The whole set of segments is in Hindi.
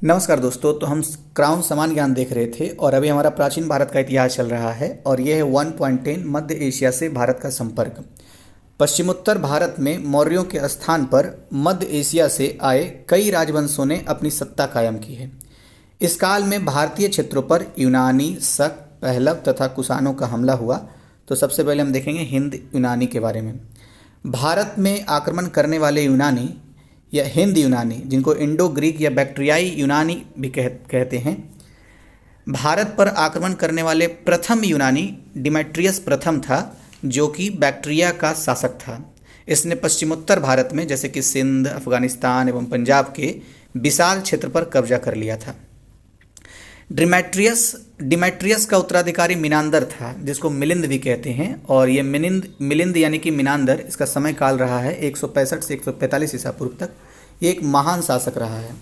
नमस्कार दोस्तों। तो हम क्राउन समान ज्ञान देख रहे थे और अभी हमारा प्राचीन भारत का इतिहास चल रहा है और यह है 1.10 मध्य एशिया से भारत का संपर्क। पश्चिमोत्तर भारत में मौर्यों के स्थान पर मध्य एशिया से आए कई राजवंशों ने अपनी सत्ता कायम की है। इस काल में भारतीय क्षेत्रों पर यूनानी, शक, पहलव तथा कुषाणों का हमला हुआ। तो सबसे पहले हम देखेंगे हिंद यूनानी के बारे में। भारत में आक्रमण करने वाले यूनानी या हिंद यूनानी, जिनको इंडो ग्रीक या बैक्ट्रियाई यूनानी भी कहते हैं, भारत पर आक्रमण करने वाले प्रथम यूनानी डिमेट्रियस प्रथम था, जो कि बैक्ट्रिया का शासक था। इसने पश्चिमोत्तर भारत में जैसे कि सिंध, अफगानिस्तान एवं पंजाब के विशाल क्षेत्र पर कब्जा कर लिया था। डिमेट्रियस का उत्तराधिकारी मिनांदर था, जिसको मिलिंद भी कहते हैं, और ये मिलिंद यानी कि मिनांदर, इसका समय काल रहा है 165 से 145 ईसा पूर्व तक। ये एक महान शासक रहा है।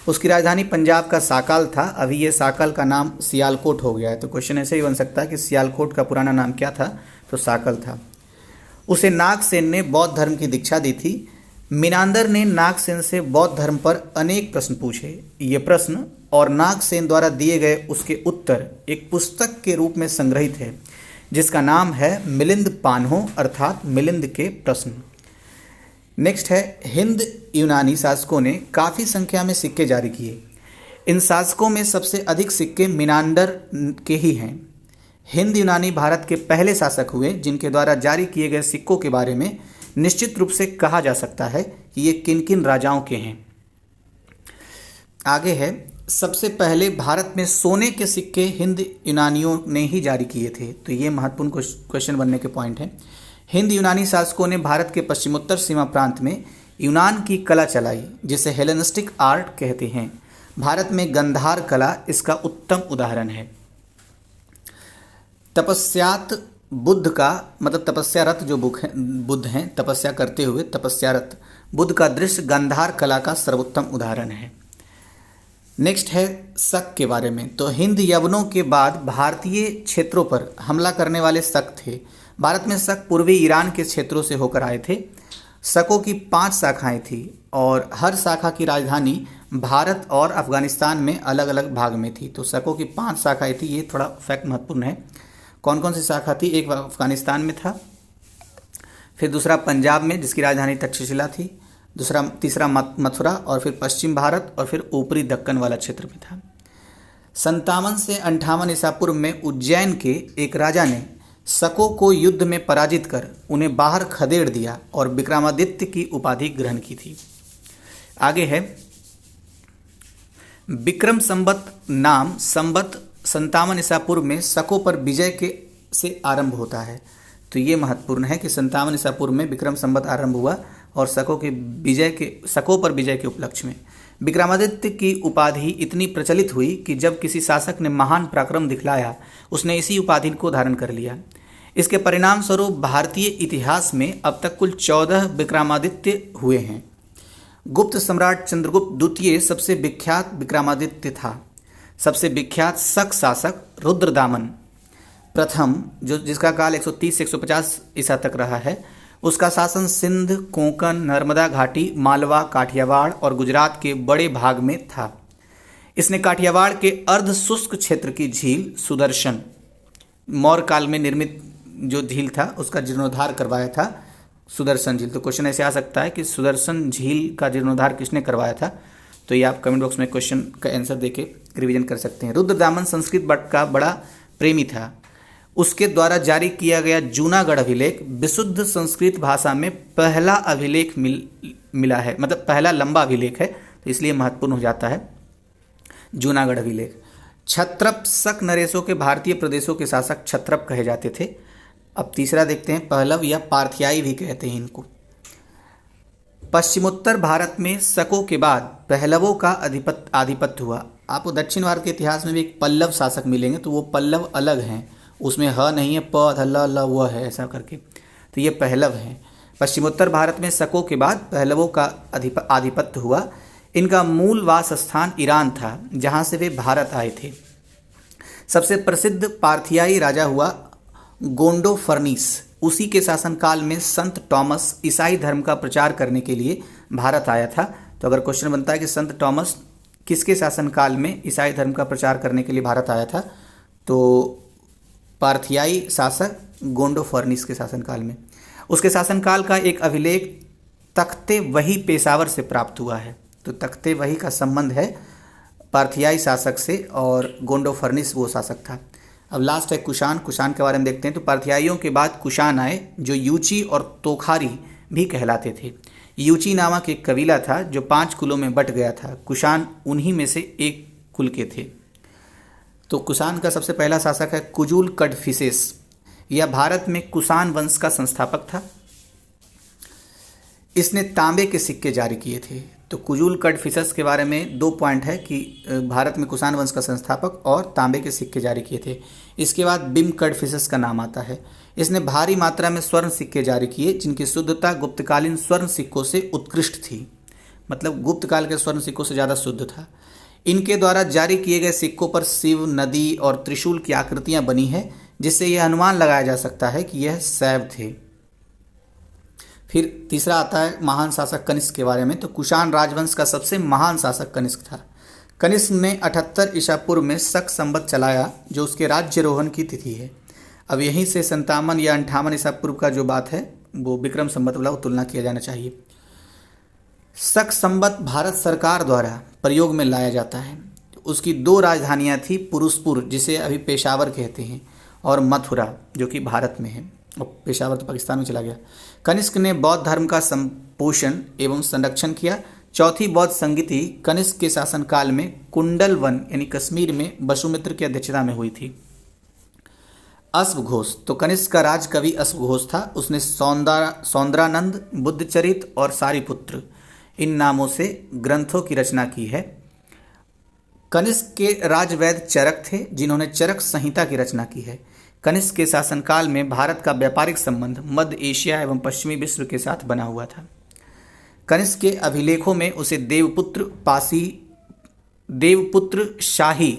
उसकी राजधानी पंजाब का साकाल था। अभी ये साकाल का नाम सियालकोट हो गया है। तो क्वेश्चन ऐसे ही बन सकता है कि सियालकोट का पुराना नाम क्या था, तो साकल था। उसे नागसेन ने बौद्ध धर्म की दीक्षा दी थी। मिनांदर ने नागसेन से बौद्ध धर्म पर अनेक प्रश्न पूछे। ये प्रश्न और नागसेन द्वारा दिए गए उसके उत्तर एक पुस्तक के रूप में संग्रहित है, जिसका नाम है मिलिंद पान्हो, अर्थात मिलिंद के प्रश्न। नेक्स्ट है, हिंद यूनानी शासकों ने काफ़ी संख्या में सिक्के जारी किए। इन शासकों में सबसे अधिक सिक्के मिनांदर के ही हैं। हिंद यूनानी भारत के पहले शासक हुए जिनके द्वारा जारी किए गए सिक्कों के बारे में निश्चित रूप से कहा जा सकता है कि ये किन किन राजाओं के हैं। आगे है, सबसे पहले भारत में सोने के सिक्के हिंद यूनानियों ने ही जारी किए थे। तो ये महत्वपूर्ण क्वेश्चन बनने के पॉइंट है। हिंद यूनानी शासकों ने भारत के पश्चिमोत्तर सीमा प्रांत में यूनान की कला चलाई, जिसे हेलेनिस्टिक आर्ट कहते हैं। भारत में गंधार कला इसका उत्तम उदाहरण है। तपस्यात बुद्ध का मतलब तपस्यारत जो बुद्ध हैं, तपस्या करते हुए तपस्यारत बुद्ध का दृश्य गंधार कला का सर्वोत्तम उदाहरण है। नेक्स्ट है शक के बारे में। तो हिंद यवनों के बाद भारतीय क्षेत्रों पर हमला करने वाले शक थे। भारत में शक पूर्वी ईरान के क्षेत्रों से होकर आए थे। शकों की 5 शाखाएं थी और हर शाखा की राजधानी भारत और अफगानिस्तान में अलग अलग भाग में थी। तो शकों की 5 शाखाएं थी। ये थोड़ा फैक्ट महत्वपूर्ण है। कौन कौन सी शाखा थी? एक अफगानिस्तान में था, फिर दूसरा पंजाब में जिसकी राजधानी तक्षशिला थी, तीसरा मथुरा, और फिर पश्चिम भारत, और फिर ऊपरी दक्कन वाला क्षेत्र में था। 57 से 58 ईसा पूर्व में उज्जैन के एक राजा ने शकों को युद्ध में पराजित कर उन्हें बाहर खदेड़ दिया और विक्रमादित्य की उपाधि ग्रहण की थी। आगे है, विक्रम संवत नाम संवत 57 ईसा पूर्व में शकों पर विजय से आरंभ होता है। तो ये महत्वपूर्ण है कि 57 ईसा पूर्व में विक्रम संवत आरंभ हुआ और शकों पर विजय के उपलक्ष्य में विक्रमादित्य की उपाधि इतनी प्रचलित हुई कि जब किसी शासक ने महान पराक्रम दिखलाया, उसने इसी उपाधि को धारण कर लिया। इसके परिणाम स्वरूप भारतीय इतिहास में अब तक कुल 14 विक्रमादित्य हुए हैं। गुप्त सम्राट चंद्रगुप्त द्वितीय सबसे विख्यात विक्रमादित्य था। सबसे विख्यात शक शासक रुद्रदामन प्रथम, जिसका काल 130 से 150 ईसा तक रहा है, उसका शासन सिंध, कोंकण, नर्मदा घाटी, मालवा, काठियावाड़ और गुजरात के बड़े भाग में था। इसने काठियावाड़ के अर्ध शुष्क क्षेत्र की झील सुदर्शन, मौर्य काल में निर्मित जो झील था, उसका जीर्णोद्धार करवाया था, सुदर्शन झील। तो क्वेश्चन ऐसे आ सकता है कि सुदर्शन झील का जीर्णोद्धार किसने करवाया था? तो ये आप कमेंट बॉक्स में क्वेश्चन का आंसर देके रिवीजन कर सकते हैं। रुद्रदामन संस्कृत का बड़ा प्रेमी था। उसके द्वारा जारी किया गया जूनागढ़ अभिलेख विशुद्ध संस्कृत भाषा में पहला अभिलेख मिला है, मतलब पहला लंबा अभिलेख है, तो इसलिए महत्वपूर्ण हो जाता है जूनागढ़ अभिलेख। क्षत्रप शक नरेशों के भारतीय प्रदेशों के शासक क्षत्रप कहे जाते थे। अब तीसरा देखते हैं, पहलव या पार्थियाई भी कहते हैं इनको। पश्चिमोत्तर भारत में शकों के बाद पहलवों का आधिपत्य हुआ। आपको दक्षिण भारत के इतिहास में भी एक पल्लव शासक मिलेंगे, तो वो पल्लव अलग हैं, उसमें ह नहीं है, प ध ल ल व है, ऐसा करके। तो ये पहलव हैं। पश्चिमोत्तर भारत में शकों के बाद पहलवों का आधिपत्य हुआ। इनका मूल वास स्थान ईरान था, जहाँ से वे भारत आए थे। सबसे प्रसिद्ध पार्थियाई राजा हुआ गोंडोफर्निस। उसी के शासनकाल में संत टॉमस ईसाई धर्म का प्रचार करने के लिए भारत आया था। तो अगर क्वेश्चन बनता है कि संत टॉमस किसके शासनकाल में ईसाई धर्म का प्रचार करने के लिए भारत आया था? तो पार्थियाई शासक गोंडोफर्निस के शासनकाल में। उसके शासनकाल का एक अभिलेख तख्ते वही पेशावर से प्राप्त हुआ है। तो तख्ते वही का संबंध है पार्थियाई शासक से, और गोंडोफर्निस वो शासक था। अब लास्ट है कुषाण। कुषाण के बारे में देखते हैं। तो पार्थियाइयों के बाद कुषाण आए, जो यूची और तोखारी भी कहलाते थे। यूची नामक एक कबीला था जो 5 कुलों में बट गया था। कुषाण उन्हीं में से एक कुल के थे। तो कुषाण का सबसे पहला शासक है कुजुल कड़फिसेस। यह भारत में कुषाण वंश का संस्थापक था। इसने तांबे के सिक्के जारी किए थे। तो कुजुल कड़फिसेस के बारे में 2 पॉइंट है कि भारत में कुषाण वंश का संस्थापक और तांबे के सिक्के जारी किए थे। इसके बाद बिम कड़फिसेस का नाम आता है। इसने भारी मात्रा में स्वर्ण सिक्के जारी किए, जिनकी शुद्धता गुप्तकालीन स्वर्ण सिक्कों से उत्कृष्ट थी। मतलब गुप्त काल के स्वर्ण सिक्कों से ज़्यादा शुद्ध था। इनके द्वारा जारी किए गए सिक्कों पर शिव, नदी और त्रिशूल की आकृतियां बनी है, जिससे यह अनुमान लगाया जा सकता है कि यह शैव थे। फिर तीसरा आता है महान शासक कनिष्क के बारे में। तो कुषाण राजवंश का सबसे महान शासक कनिष्क था। कनिष्क ने 78 ईसा पूर्व में शक संवत चलाया, जो उसके राज्यरोहण की तिथि है। अब यहीं से 57 या 58 ईसा पूर्व का जो बात है वो विक्रम संवत वाला तुलना किया जाना चाहिए। शक संवत भारत सरकार द्वारा प्रयोग में लाया जाता है। उसकी 2 राजधानियां थी, पुरुषपुर जिसे अभी पेशावर कहते हैं, और मथुरा जो कि भारत में है। और पेशावर तो पाकिस्तान में चला गया। कनिष्क ने बौद्ध धर्म का संपोषण एवं संरक्षण किया। चौथी बौद्ध संगीति कनिष्क के शासनकाल में कुंडलवन यानी कश्मीर में वसुमित्र की अध्यक्षता में हुई थी। अश्वघोष। तो कनिष्क का राजकवि अश्वघोष था। उसने सौंदरानंद, बुद्धचरित और सारिपुत्र इन नामों से ग्रंथों की रचना की है। कनिष्क के राजवैद्य चरक थे, जिन्होंने चरक संहिता की रचना की है। कनिष्क के शासनकाल में भारत का व्यापारिक संबंध मध्य एशिया एवं पश्चिमी विश्व के साथ बना हुआ था। कनिष्क के अभिलेखों में उसे देवपुत्र शाही,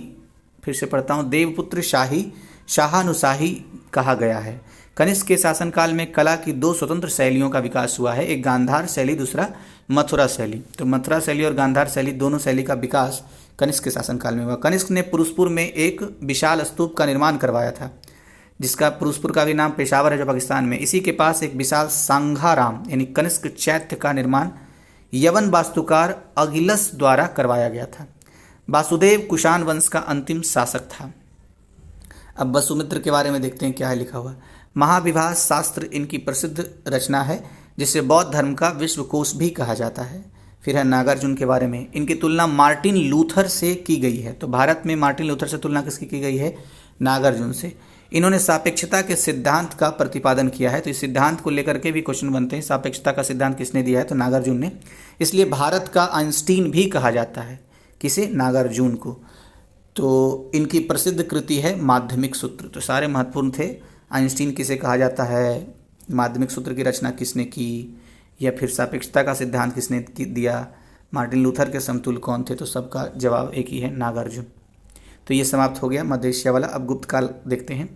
फिर से पढ़ता हूँ, देवपुत्र शाही, शाहानुशाही कहा गया है। कनिष्क के शासनकाल में कला की 2 स्वतंत्र शैलियों का विकास हुआ है, एक गांधार शैली, दूसरा मथुरा शैली। तो मथुरा शैली और गांधार शैली दोनों शैली का विकास कनिष्क के शासनकाल में हुआ। कनिष्क ने पुरुषपुर में एक विशाल स्तूप का निर्माण करवाया था, जिसका पुरुषपुर का भी नाम पेशावर है जो पाकिस्तान में। इसी के पास एक विशाल सांघाराम यानी कनिष्क चैत्य का निर्माण यवन वास्तुकार अगिलस द्वारा करवाया गया था। वासुदेव कुषाण वंश का अंतिम शासक था। अब वसुमित्र के बारे में देखते हैं क्या है लिखा हुआ। महाविभाष शास्त्र इनकी प्रसिद्ध रचना है, जिसे बौद्ध धर्म का विश्वकोश भी कहा जाता है। फिर है नागार्जुन के बारे में। इनकी तुलना मार्टिन लूथर से की गई है। तो भारत में मार्टिन लूथर से तुलना किसकी की गई है? नागार्जुन से। इन्होंने सापेक्षता के सिद्धांत का प्रतिपादन किया है। तो इस सिद्धांत को लेकर के भी क्वेश्चन बनते हैं। सापेक्षता का सिद्धांत किसने दिया है? तो नागार्जुन ने। इसलिए भारत का आइंस्टीन भी कहा जाता है। किसे? नागार्जुन को। तो इनकी प्रसिद्ध कृति है माध्यमिक सूत्र। तो सारे महत्वपूर्ण थे। आइंस्टीन किसे कहा जाता है, माध्यमिक सूत्र की रचना किसने की, या फिर सापेक्षता का सिद्धांत किसने दिया, मार्टिन लूथर के समतुल्य कौन थे, तो सबका जवाब एक ही है, नागार्जुन। तो ये समाप्त हो गया मध्य एशिया वाला। अब गुप्त काल देखते हैं।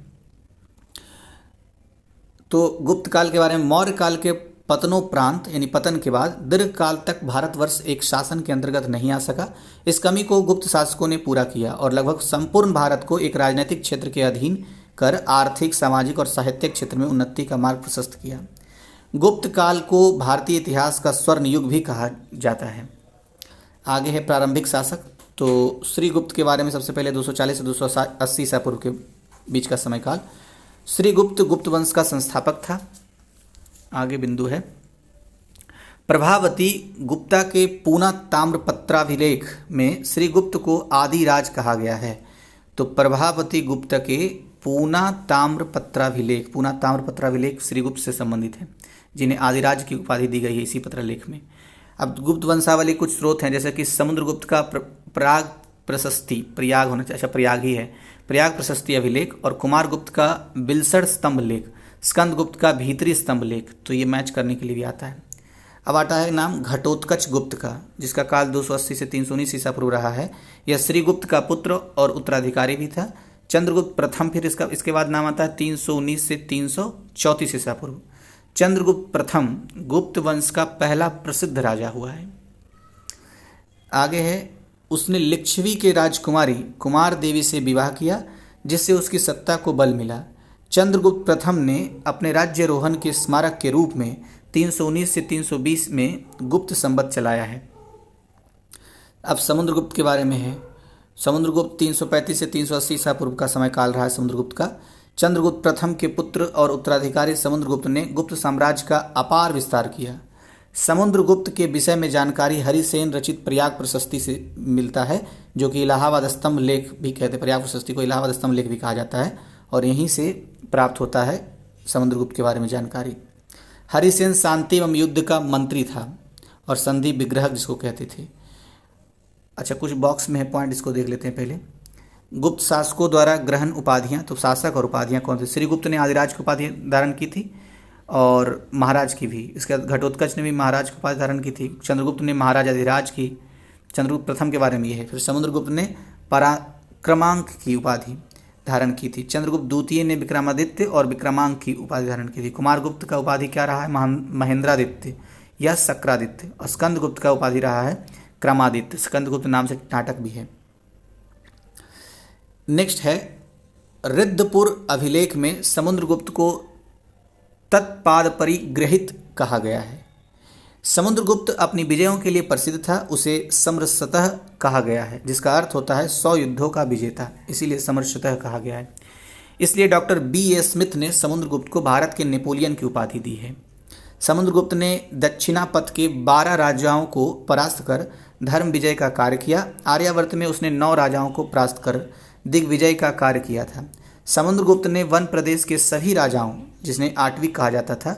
तो गुप्त काल के बारे में, मौर्य काल के पतनोपरांत यानी पतन के बाद दीर्घ काल तक भारतवर्ष एक शासन के अंतर्गत नहीं आ सका। इस कमी को गुप्त शासकों ने पूरा किया और लगभग संपूर्ण भारत को एक राजनीतिक क्षेत्र के अधीन कर आर्थिक, सामाजिक और साहित्यिक क्षेत्र में उन्नति का मार्ग प्रशस्त किया। गुप्त काल को भारतीय इतिहास का स्वर्ण युग भी कहा जाता है। आगे है प्रारंभिक शासक। तो श्रीगुप्त के बारे में सबसे पहले 240 से 280 ईसा पूर्व के बीच का समयकाल। श्रीगुप्त गुप्त वंश का संस्थापक था। आगे बिंदु है प्रभावती गुप्ता के पूना ताम्रपत्राभिलेख में श्रीगुप्त को आदिराज कहा गया है। तो प्रभावती गुप्ता के पूना ताम्रपत्राभिलेख श्रीगुप्त से संबंधित है, जिन्हें आदिराज की उपाधि दी गई है इसी पत्रलेख में। अब गुप्त वंशावली कुछ स्रोत हैं, जैसे कि समुद्रगुप्त का प्रयाग प्रशस्ति, प्रयाग होना चाहिए, अच्छा प्रयाग ही है, प्रयाग प्रशस्ति अभिलेख, और कुमारगुप्त का बिलसड़ स्तंभ लेख, स्कंदगुप्त का भीतरी स्तंभ लेख। तो ये मैच करने के लिए भी आता है। अब आता है नाम घटोत्कच गुप्त का, जिसका काल 280 से 319 ईसा पूर्व रहा है। यह श्रीगुप्त का पुत्र और उत्तराधिकारी भी था। चंद्रगुप्त प्रथम, फिर इसके बाद नाम आता है 319 से 334 ईसा पूर्व। चंद्रगुप्त प्रथम गुप्त वंश का पहला प्रसिद्ध राजा हुआ है। आगे है उसने लिच्छवी के राजकुमारी कुमार देवी से विवाह किया, जिससे उसकी सत्ता को बल मिला। चंद्रगुप्त प्रथम ने अपने राज्यरोहण के स्मारक के रूप में 319 से 320 में गुप्त संवत चलाया है। अब समुद्रगुप्त के बारे में है। समुद्रगुप्त 335 से 380 ईसा पूर्व का समय काल रहा है समुद्रगुप्त का। चंद्रगुप्त प्रथम के पुत्र और उत्तराधिकारी समुद्रगुप्त ने गुप्त साम्राज्य का अपार विस्तार किया। समुद्रगुप्त के विषय में जानकारी हरिसेन रचित प्रयाग प्रशस्ति से मिलता है, जो कि इलाहाबाद स्तंभ लेख भी कहते हैं। प्रयाग प्रशस्ति को इलाहाबाद स्तंभ लेख भी कहा जाता है और यहीं से प्राप्त होता है समुद्रगुप्त के बारे में जानकारी। हरिसेन शांति एवं युद्ध का मंत्री था और संधि विग्रह जिसको कहते थे। अच्छा, कुछ बॉक्स में है पॉइंट, इसको देख लेते हैं पहले। गुप्त शासकों द्वारा ग्रहण उपाधियां, तो शासक और उपाधियां कौन सी? श्रीगुप्त ने आदिराज की उपाधि धारण की थी और महाराज की भी। इसके बाद घटोत्कच ने भी महाराज की उपाधि धारण की थी। चंद्रगुप्त ने महाराज अधिराज की। चंद्रगुप्त प्रथम के बारे में ये है। फिर समुद्रगुप्त ने पराक्रमांक की उपाधि धारण की थी। चंद्रगुप्त द्वितीय ने विक्रमादित्य और विक्रमांक की उपाधि धारण की थी। कुमारगुप्त का उपाधि क्या रहा है? महेंद्रादित्य या शक्रादित्य। और स्कंदगुप्त का उपाधि रहा है क्रमादित्य। स्कंदगुप्त नाम से नाटक भी है। नेक्स्ट है रिद्धपुर अभिलेख में समुद्रगुप्त को तत्पाद परिगृहित कहा गया है। समुद्रगुप्त अपनी विजयों के लिए प्रसिद्ध था। उसे समरसतः कहा गया है, जिसका अर्थ होता है 100 युद्धों का विजेता, इसीलिए समरसतः कहा गया है। इसलिए डॉक्टर B.A. स्मिथ ने समुद्रगुप्त को भारत के नेपोलियन की उपाधि दी है। समुद्रगुप्त ने दक्षिणापथ के 12 राजाओं को परास्त कर धर्म विजय का कार्य किया। आर्यावर्त में उसने 9 राजाओं को परास्त कर दिग्विजय का कार्य किया था। समुद्रगुप्त ने वन प्रदेश के सभी राजाओं, जिसने 8वीं कहा जाता था,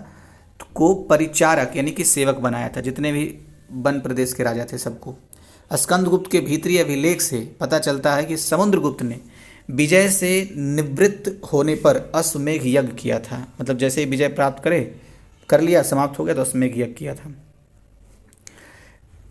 को परिचारक यानी कि सेवक बनाया था। जितने भी वन प्रदेश के राजा थे सबको। स्कंदगुप्त के भीतरी अभिलेख से पता चलता है कि समुद्रगुप्त ने विजय से निवृत्त होने पर अश्वमेघ यज्ञ किया था। मतलब जैसे ही विजय प्राप्त कर लिया, समाप्त हो गया, तो अश्वमेघ यज्ञ किया था।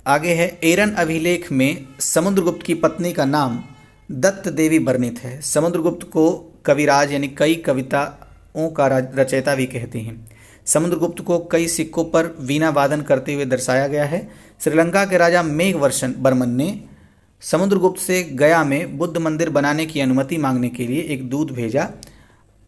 आगे है एरन अभिलेख में समुद्रगुप्त की पत्नी का नाम दत्त देवी वर्णित है। समुद्रगुप्त को कविराज यानी कई कविताओं का रचयिता भी कहते हैं। समुद्रगुप्त को कई सिक्कों पर वीणा वादन करते हुए दर्शाया गया है। श्रीलंका के राजा मेघवर्मन ने समुद्रगुप्त से गया में बुद्ध मंदिर बनाने की अनुमति मांगने के लिए एक दूत भेजा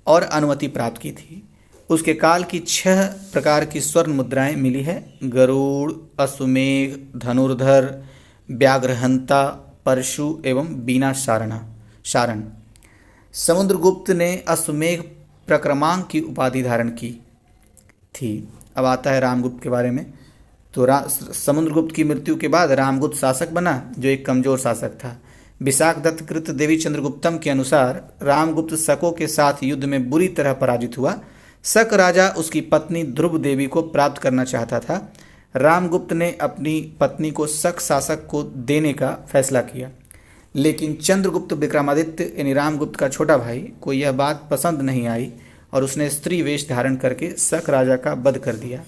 और अनुमति प्राप्त की थी। उसके काल की 6 प्रकार की स्वर्ण मुद्राएं मिली है: गरुड़, अश्वमेघ, धनुर्धर, व्याघ्रहंता, परशु एवं बीना शारण। समुद्रगुप्त ने अश्वमेघ प्रक्रमांक की उपाधि धारण की थी। अब आता है रामगुप्त के बारे में। तो समुद्रगुप्त की मृत्यु के बाद रामगुप्त शासक बना, जो एक कमजोर शासक था। विशाख दत्त कृत देवी चंद्रगुप्तम के अनुसार रामगुप्त शकों के साथ युद्ध में बुरी तरह पराजित हुआ। शक राजा उसकी पत्नी ध्रुव देवी को प्राप्त करना चाहता था। रामगुप्त ने अपनी पत्नी को शक शासक को देने का फैसला किया, लेकिन चंद्रगुप्त विक्रमादित्य यानी रामगुप्त का छोटा भाई को यह बात पसंद नहीं आई और उसने स्त्री वेश धारण करके शक राजा का वध कर दिया।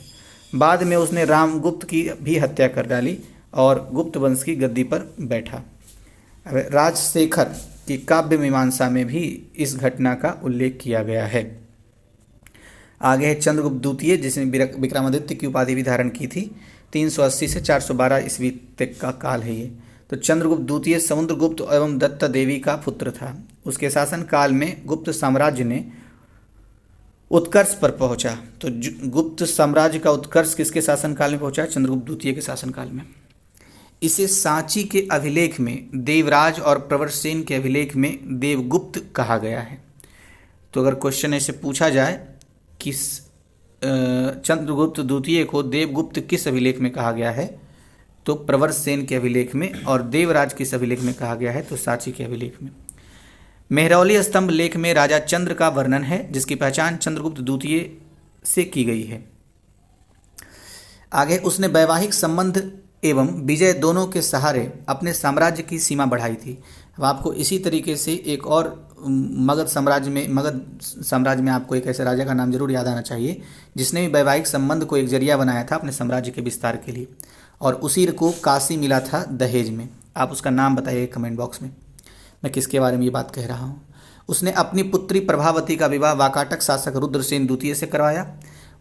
बाद में उसने रामगुप्त की भी हत्या कर डाली और गुप्त वंश की गद्दी पर बैठा। अब राजशेखर की काव्य मीमांसा में भी इस घटना का उल्लेख किया गया है। आगे है चंद्रगुप्त द्वितीय, जिसने विक्रमादित्य की उपाधि भी धारण की थी। 380 से 412 ईस्वी तक का काल है ये। तो चंद्रगुप्त द्वितीय समुद्रगुप्त एवं दत्ता देवी का पुत्र था। उसके शासन काल में गुप्त साम्राज्य ने उत्कर्ष पर पहुंचा। तो गुप्त साम्राज्य का उत्कर्ष किसके शासनकाल में पहुंचा? चंद्रगुप्त द्वितीय के शासनकाल में। इसे सांची के अभिलेख में देवराज और प्रवरसेन के अभिलेख में देवगुप्त कहा गया है। तो अगर क्वेश्चन ऐसे पूछा जाए कि चंद्रगुप्त द्वितीय को देवगुप्त किस अभिलेख में कहा गया है, तो प्रवरसेन के अभिलेख में। और देवराज किस अभिलेख में कहा गया है, तो सांची के अभिलेख में। मेहरौली स्तंभ लेख में राजा चंद्र का वर्णन है, जिसकी पहचान चंद्रगुप्त द्वितीय से की गई है। आगे उसने वैवाहिक संबंध एवं विजय दोनों के सहारे अपने साम्राज्य की सीमा बढ़ाई थी। अब आपको इसी तरीके से एक और मगध साम्राज्य में आपको एक ऐसे राजा का नाम जरूर याद आना चाहिए, जिसने भी वैवाहिक संबंध को एक जरिया बनाया था अपने साम्राज्य के विस्तार के लिए, और उसी को काशी मिला था दहेज में। आप उसका नाम बताइए कमेंट बॉक्स में, मैं किसके बारे में ये बात कह रहा हूँ। उसने अपनी पुत्री प्रभावती का विवाह वाकाटक शासक रुद्रसेन द्वितीय से करवाया।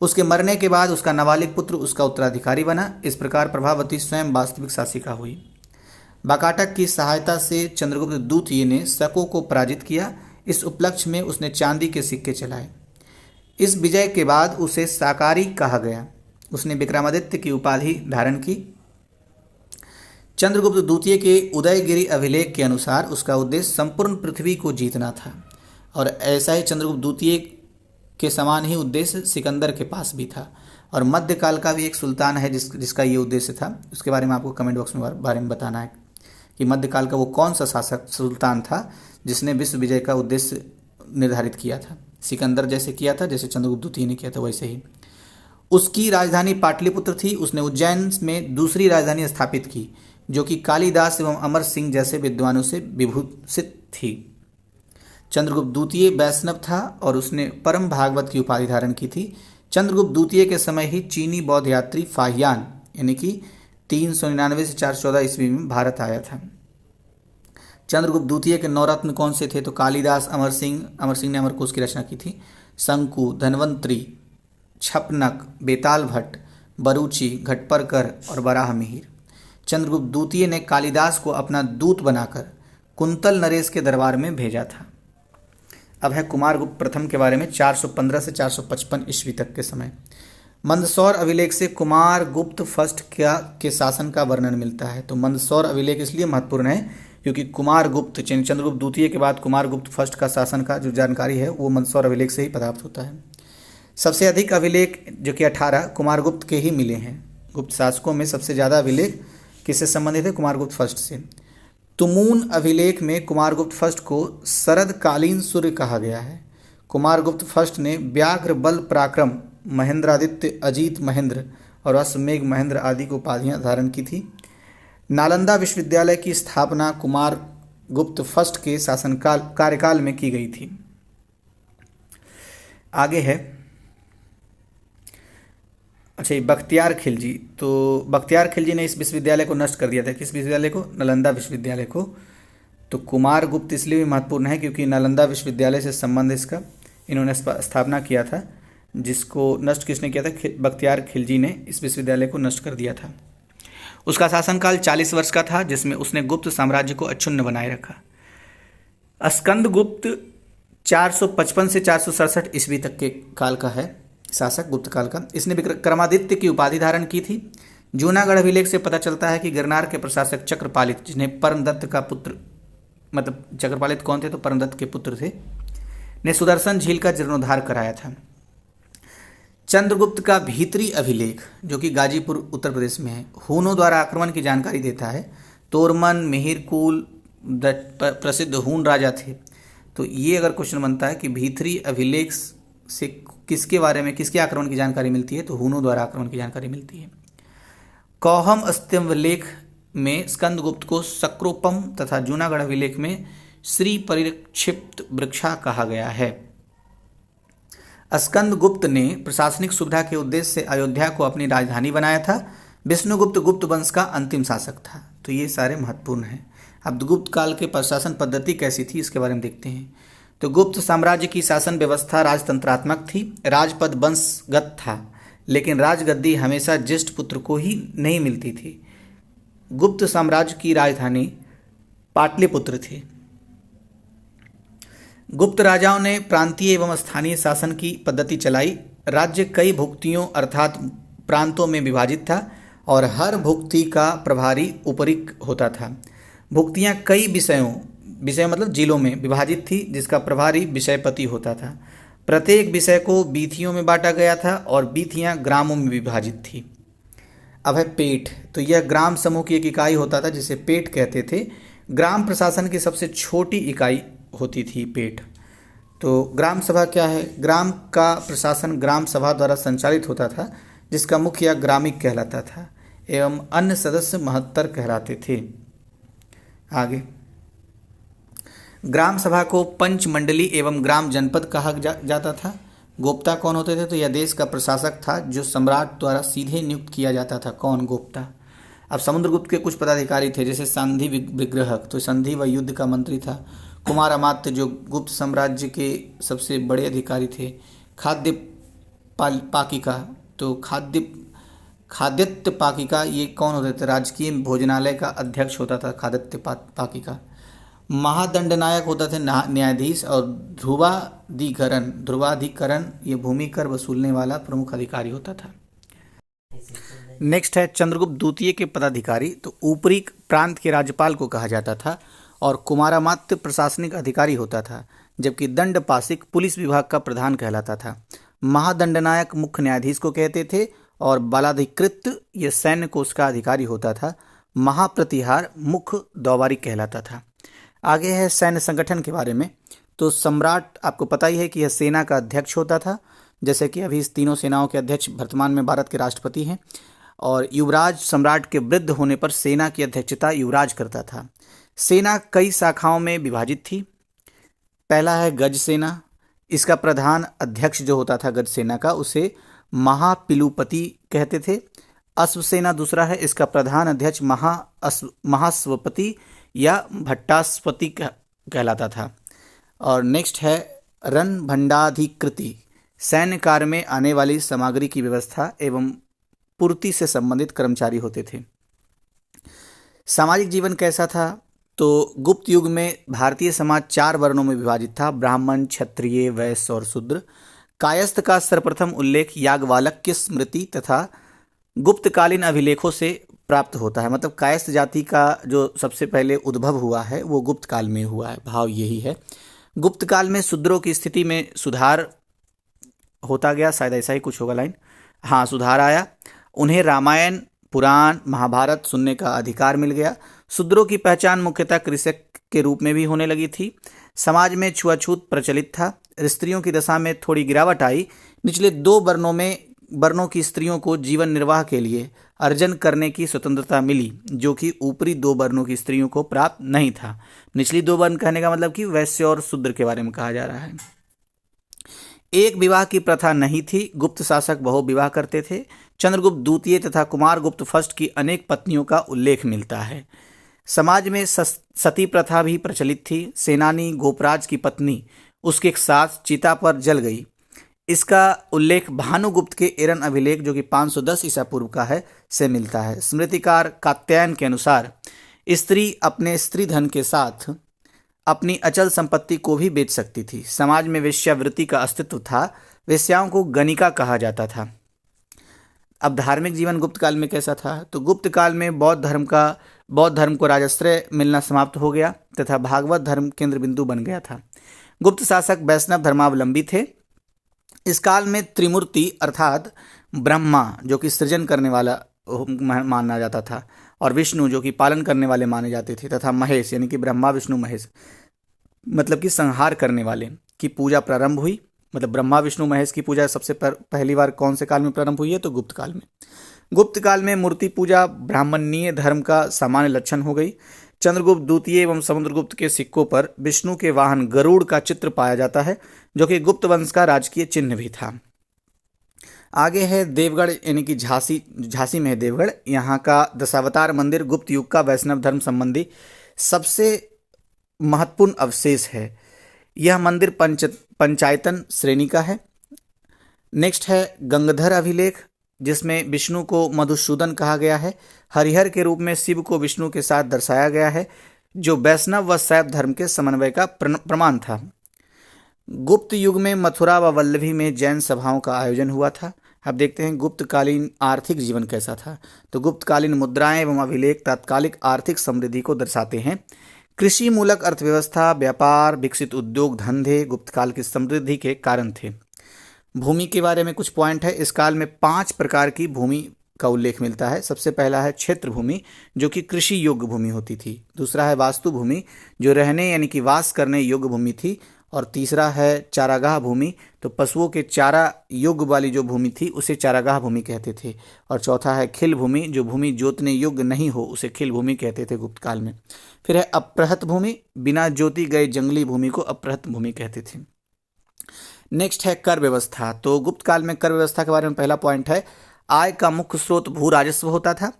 उसके मरने के बाद उसका नाबालिग पुत्र उसका उत्तराधिकारी बना। इस प्रकार प्रभावती स्वयं वास्तविक शासिका हुई। वाकाटक की सहायता से चंद्रगुप्त द्वितीय ने शकों को पराजित किया। इस उपलक्ष्य में उसने चांदी के सिक्के चलाए। इस विजय के बाद उसे साकारी कहा गया। उसने विक्रमादित्य की उपाधि धारण की। चंद्रगुप्त द्वितीय के उदयगिरि अभिलेख के अनुसार उसका उद्देश्य संपूर्ण पृथ्वी को जीतना था, और ऐसा ही चंद्रगुप्त द्वितीय के समान ही उद्देश्य सिकंदर के पास भी था। और मध्यकाल का भी एक सुल्तान है जिसका ये उद्देश्य था। उसके बारे में आपको कमेंट बॉक्स में बारे में बताना है कि मध्यकाल का वो कौन सा शासक सुल्तान था जिसने विश्व विजय का उद्देश्य निर्धारित किया था। सिकंदर जैसे किया था, जैसे चंद्रगुप्त द्वितीय ने किया था, वैसे ही। उसकी राजधानी पाटलिपुत्र थी। उसने उज्जैन में दूसरी राजधानी स्थापित की जो कि कालिदास एवं अमर सिंह जैसे विद्वानों से विभूषित थी। चंद्रगुप्त द्वितीय वैष्णव था और उसने परम भागवत की उपाधि धारण की थी। चंद्रगुप्त द्वितीय के समय ही चीनी बौद्ध यात्री फाहियान यानी कि 399 से 414 ईस्वी में भारत आया था। चंद्रगुप्त द्वितीय के नवरत्न कौन से थे? तो कालिदास, अमर सिंह ने अमरकोश की रचना की थी। शंकु, धन्वंतरी, छपनक, बेताल भट्ट, बरूची, घटपरकर और बराह मिहिर। चंद्रगुप्त द्वितीय ने कालिदास को अपना दूत बनाकर कुंतल नरेश के दरबार में भेजा था। अब है कुमारगुप्त प्रथम के बारे में, 415 से 455 ईस्वी तक के समय। मंदसौर अभिलेख से कुमारगुप्त फर्स्ट के शासन का वर्णन मिलता है। तो मंदसौर अभिलेख इसलिए महत्वपूर्ण है क्योंकि कुमारगुप्त चंद्रगुप्त द्वितीय के बाद कुमारगुप्त फर्स्ट का शासन का जो जानकारी है वो मंदसौर अभिलेख से ही प्राप्त होता है। सबसे अधिक अभिलेख जो कि 18 कुमारगुप्त के ही मिले हैं। गुप्त शासकों में सबसे ज़्यादा अभिलेख किससे संबंधित है? कुमारगुप्त फर्स्ट से। तुमून अभिलेख में कुमारगुप्त फर्स्ट को शरदकालीन सूर्य कहा गया है। कुमारगुप्त फर्स्ट ने व्याघ्र बल पराक्रम, महेंद्रादित्य, अजीत महेंद्र और अश्वमेघ महेंद्र आदि को उपाधियां धारण की थी। नालंदा विश्वविद्यालय की स्थापना कुमारगुप्त फर्स्ट के कार्यकाल में की गई थी। आगे है अच्छा बख्तियार खिलजी। तो बख्तियार खिलजी ने इस विश्वविद्यालय को नष्ट कर दिया था। किस विश्वविद्यालय को? नालंदा विश्वविद्यालय को। तो कुमारगुप्त इसलिए भी महत्वपूर्ण है क्योंकि नालंदा विश्वविद्यालय से संबंध इसका इन्होंने स्थापना किया था, जिसको नष्ट किसने किया था? बख्तियार खिलजी ने इस विश्वविद्यालय को नष्ट कर दिया था। उसका शासनकाल 40 वर्ष का था, जिसमें उसने गुप्त साम्राज्य को अक्षुण्ण बनाए रखा। स्कंदगुप्त 455 से 467 ईस्वी तक के काल का है शासक, गुप्त काल का। इसने विक्रमादित्य की उपाधि धारण की थी। जूनागढ़ अभिलेख से पता चलता है कि गिरनार के प्रशासक चक्रपालित, जिन्हें परमदत्त का पुत्र, मतलब चक्रपालित कौन थे? तो परमदत्त के पुत्र थे, ने सुदर्शन झील का जीर्णोद्धार कराया था। चंद्रगुप्त का भीतरी अभिलेख जो कि गाजीपुर उत्तर प्रदेश में है, हूनों द्वारा आक्रमण की जानकारी देता है। तोरमन, मिहिरकुल प्रसिद्ध हून राजा थे। तो ये अगर क्वेश्चन बनता है कि भीतरी अभिलेख से किसके बारे में, किसके आक्रमण की जानकारी मिलती है? तो हूनों द्वारा आक्रमण की जानकारी मिलती है। कौहम स्तंभलेख में स्कंदगुप्त को सक्रोपम तथा जूनागढ़ अभिलेख में श्री परिक्षिप्त वृक्षा कहा गया है। स्कंदगुप्त ने प्रशासनिक सुविधा के उद्देश्य से अयोध्या को अपनी राजधानी बनाया था। विष्णुगुप्त गुप्त वंश का अंतिम शासक था। तो ये सारे महत्वपूर्ण हैं। अब गुप्त काल के प्रशासन पद्धति कैसी थी इसके बारे में देखते हैं। तो गुप्त साम्राज्य की शासन व्यवस्था राजतंत्रात्मक थी। राजपद वंशगत था, लेकिन राजगद्दी हमेशा ज्येष्ठ पुत्र को ही नहीं मिलती थी। गुप्त साम्राज्य की राजधानी पाटलिपुत्र थी। गुप्त राजाओं ने प्रांतीय एवं स्थानीय शासन की पद्धति चलाई। राज्य कई भुक्तियों अर्थात प्रांतों में विभाजित था और हर भुक्ति का प्रभारी उपरिक होता था। भुक्तियाँ कई विषय मतलब जिलों में विभाजित थी, जिसका प्रभारी विषयपति होता था। प्रत्येक विषय को बीथियों में बांटा गया था और बीथियाँ ग्रामों में विभाजित थी। अब है पेठ। तो यह ग्राम समूह की एक इकाई होता था जिसे पेठ कहते थे। ग्राम प्रशासन की सबसे छोटी इकाई होती थी पेठ। तो ग्राम सभा क्या है? ग्राम का प्रशासन ग्राम सभा द्वारा संचालित होता था, जिसका मुखिया ग्रामिक कहलाता था एवं अन्य सदस्य महत्तर कहलाते थे। आगे ग्राम सभा को पंचमंडली एवं ग्राम जनपद कहा जाता था। गोप्ता कौन होते थे? तो यह देश का प्रशासक था जो सम्राट द्वारा सीधे नियुक्त किया जाता था। कौन? गोप्ता। अब समुद्रगुप्त के कुछ पदाधिकारी थे, जैसे संधि विग्रहक, तो संधि व युद्ध का मंत्री था। कुमार अमात्य जो गुप्त साम्राज्य के सबसे बड़े अधिकारी थे। खाद्य पाकिका, तो खाद्य खाद्यत्य पाकिका ये कौन होते थे? राजकीय भोजनालय का अध्यक्ष होता था खाद्यत्य पाकिका। महादंडनायक होता थे न्यायाधीश। और ध्रुवाधिकरण ये भूमि कर वसूलने वाला प्रमुख अधिकारी होता था। नेक्स्ट है चंद्रगुप्त द्वितीय के पदाधिकारी। तो ऊपरी प्रांत के राज्यपाल को कहा जाता था और कुमारामात्य प्रशासनिक अधिकारी होता था, जबकि दंडपासिक पुलिस विभाग का प्रधान कहलाता था। महादंडनायक मुख्य न्यायाधीश को कहते थे और बालाधिकृत ये सैन्य कोष का अधिकारी होता था। महाप्रतिहार मुख्य दौबारी कहलाता था। आगे है सैन्य संगठन के बारे में। तो सम्राट आपको पता ही है कि यह सेना का अध्यक्ष होता था, जैसे कि अभी इस तीनों सेनाओं के अध्यक्ष वर्तमान में भारत के राष्ट्रपति हैं। और युवराज सम्राट के वृद्ध होने पर सेना की अध्यक्षता युवराज करता था। सेना कई शाखाओं में विभाजित थी। पहला है गज सेना। इसका प्रधान अध्यक्ष जो होता था गज सेना का, उसे महापिलुपति कहते थे। अश्व सेना दूसरा है। इसका प्रधान अध्यक्ष महाश्वपति या भट्टाश्वपति कहलाता था। और नेक्स्ट है रणभंडाधिकृति। सैन्य कार्य में आने वाली सामग्री की व्यवस्था एवं पूर्ति से संबंधित कर्मचारी होते थे। सामाजिक जीवन कैसा था? तो गुप्त युग में भारतीय समाज 4 वर्णों में विभाजित था: ब्राह्मण, क्षत्रिय, वैश्य और शूद्र। कायस्थ का सर्वप्रथम उल्लेख याज्ञवल्क्य स्मृति तथा गुप्तकालीन अभिलेखों से प्राप्त होता है। मतलब कायस्थ जाति का जो सबसे पहले उद्भव हुआ है वो गुप्त काल में हुआ है, भाव यही है। गुप्त काल में शूद्रों की स्थिति में सुधार होता गया, शायद ऐसा ही कुछ होगा लाइन। हाँ, सुधार आया। उन्हें रामायण, पुराण, महाभारत सुनने का अधिकार मिल गया। शूद्रों की पहचान मुख्यतः कृषक के रूप में भी होने लगी थी। समाज में छुआछूत प्रचलित था। स्त्रियों की दशा में थोड़ी गिरावट आई। निचले 2 वर्णों की स्त्रियों को जीवन निर्वाह के लिए अर्जन करने की स्वतंत्रता मिली, जो कि ऊपरी 2 वर्णों की स्त्रियों को प्राप्त नहीं था। निचली 2 वर्ण कहने का मतलब कि वैश्य और शूद्र के बारे में कहा जा रहा है। एक विवाह की प्रथा नहीं थी। गुप्त शासक बहु विवाह करते थे। चंद्रगुप्त द्वितीय तथा कुमारगुप्त फर्स्ट की अनेक पत्नियों का उल्लेख मिलता है। समाज में सती प्रथा भी प्रचलित थी। सेनानी गोपराज की पत्नी उसके साथ चिता पर जल गई। इसका उल्लेख भानुगुप्त के एरन अभिलेख, जो कि 510 ईसा पूर्व का है, से मिलता है। स्मृतिकार कात्यायन के अनुसार स्त्री अपने स्त्री धन के साथ अपनी अचल संपत्ति को भी बेच सकती थी। समाज में वेश्यावृत्ति का अस्तित्व था। वेश्याओं को गणिका कहा जाता था। अब धार्मिक जीवन गुप्त काल में कैसा था? तो गुप्त काल में बौद्ध धर्म को राजाश्रय मिलना समाप्त हो गया तथा भागवत धर्म केंद्र बिंदु बन गया था। गुप्त शासक वैष्णव धर्मावलंबी थे। इस काल में त्रिमूर्ति अर्थात ब्रह्मा, जो कि सृजन करने वाला माना जाता था, और विष्णु, जो कि पालन करने वाले माने जाते थे, तथा महेश, यानी कि ब्रह्मा विष्णु महेश, मतलब कि संहार करने वाले की पूजा प्रारंभ हुई। मतलब ब्रह्मा विष्णु महेश की पूजा सबसे पहली बार कौन से काल में प्रारंभ हुई है? तो गुप्त काल में। गुप्त काल में मूर्ति पूजा ब्राह्मणीय धर्म का सामान्य लक्षण हो गई। चंद्रगुप्त द्वितीय एवं समुद्रगुप्त के सिक्कों पर विष्णु के वाहन गरुड़ का चित्र पाया जाता है, जो कि गुप्त वंश का राजकीय चिन्ह भी था। आगे है देवगढ़, यानी कि झांसी में है देवगढ़। यहाँ का दशावतार मंदिर गुप्त युग का वैष्णव धर्म संबंधी सबसे महत्वपूर्ण अवशेष है। यह मंदिर पंचायतन श्रेणी का है। नेक्स्ट है गंगाधर अभिलेख, जिसमें विष्णु को मधुसूदन कहा गया है। हरिहर के रूप में शिव को विष्णु के साथ दर्शाया गया है, जो वैष्णव व शैव धर्म के समन्वय का प्रमाण था। गुप्त युग में मथुरा व वल्लभी में जैन सभाओं का आयोजन हुआ था। अब देखते हैं गुप्तकालीन आर्थिक जीवन कैसा था। तो गुप्तकालीन मुद्राएं एवं अभिलेख तात्कालिक आर्थिक समृद्धि को दर्शाते हैं। कृषि मूलक अर्थव्यवस्था, व्यापार, विकसित उद्योग धंधे गुप्तकाल की समृद्धि के कारण थे। भूमि के बारे में कुछ पॉइंट है। इस काल में 5 प्रकार की भूमि का उल्लेख मिलता है। सबसे पहला है क्षेत्र भूमि, जो कि कृषि योग्य भूमि होती थी। दूसरा है वास्तु भूमि, जो रहने यानी कि वास करने योग्य भूमि थी। और तीसरा है चारागाह भूमि, तो पशुओं के चारा योग्य वाली जो भूमि थी उसे चारागाह भूमि कहते थे। और चौथा है खिल भूमि, जो भूमि जोतने योग्य नहीं हो उसे खिल भूमि कहते थे गुप्त काल में। फिर है अपृहत भूमि, बिना जोती गए जंगली भूमि को अपृहत भूमि कहते थे। नेक्स्ट है कर व्यवस्था। तो गुप्त काल में कर व्यवस्था के बारे में पहला पॉइंट है, आय का मुख्य स्रोत भू राजस्व होता था।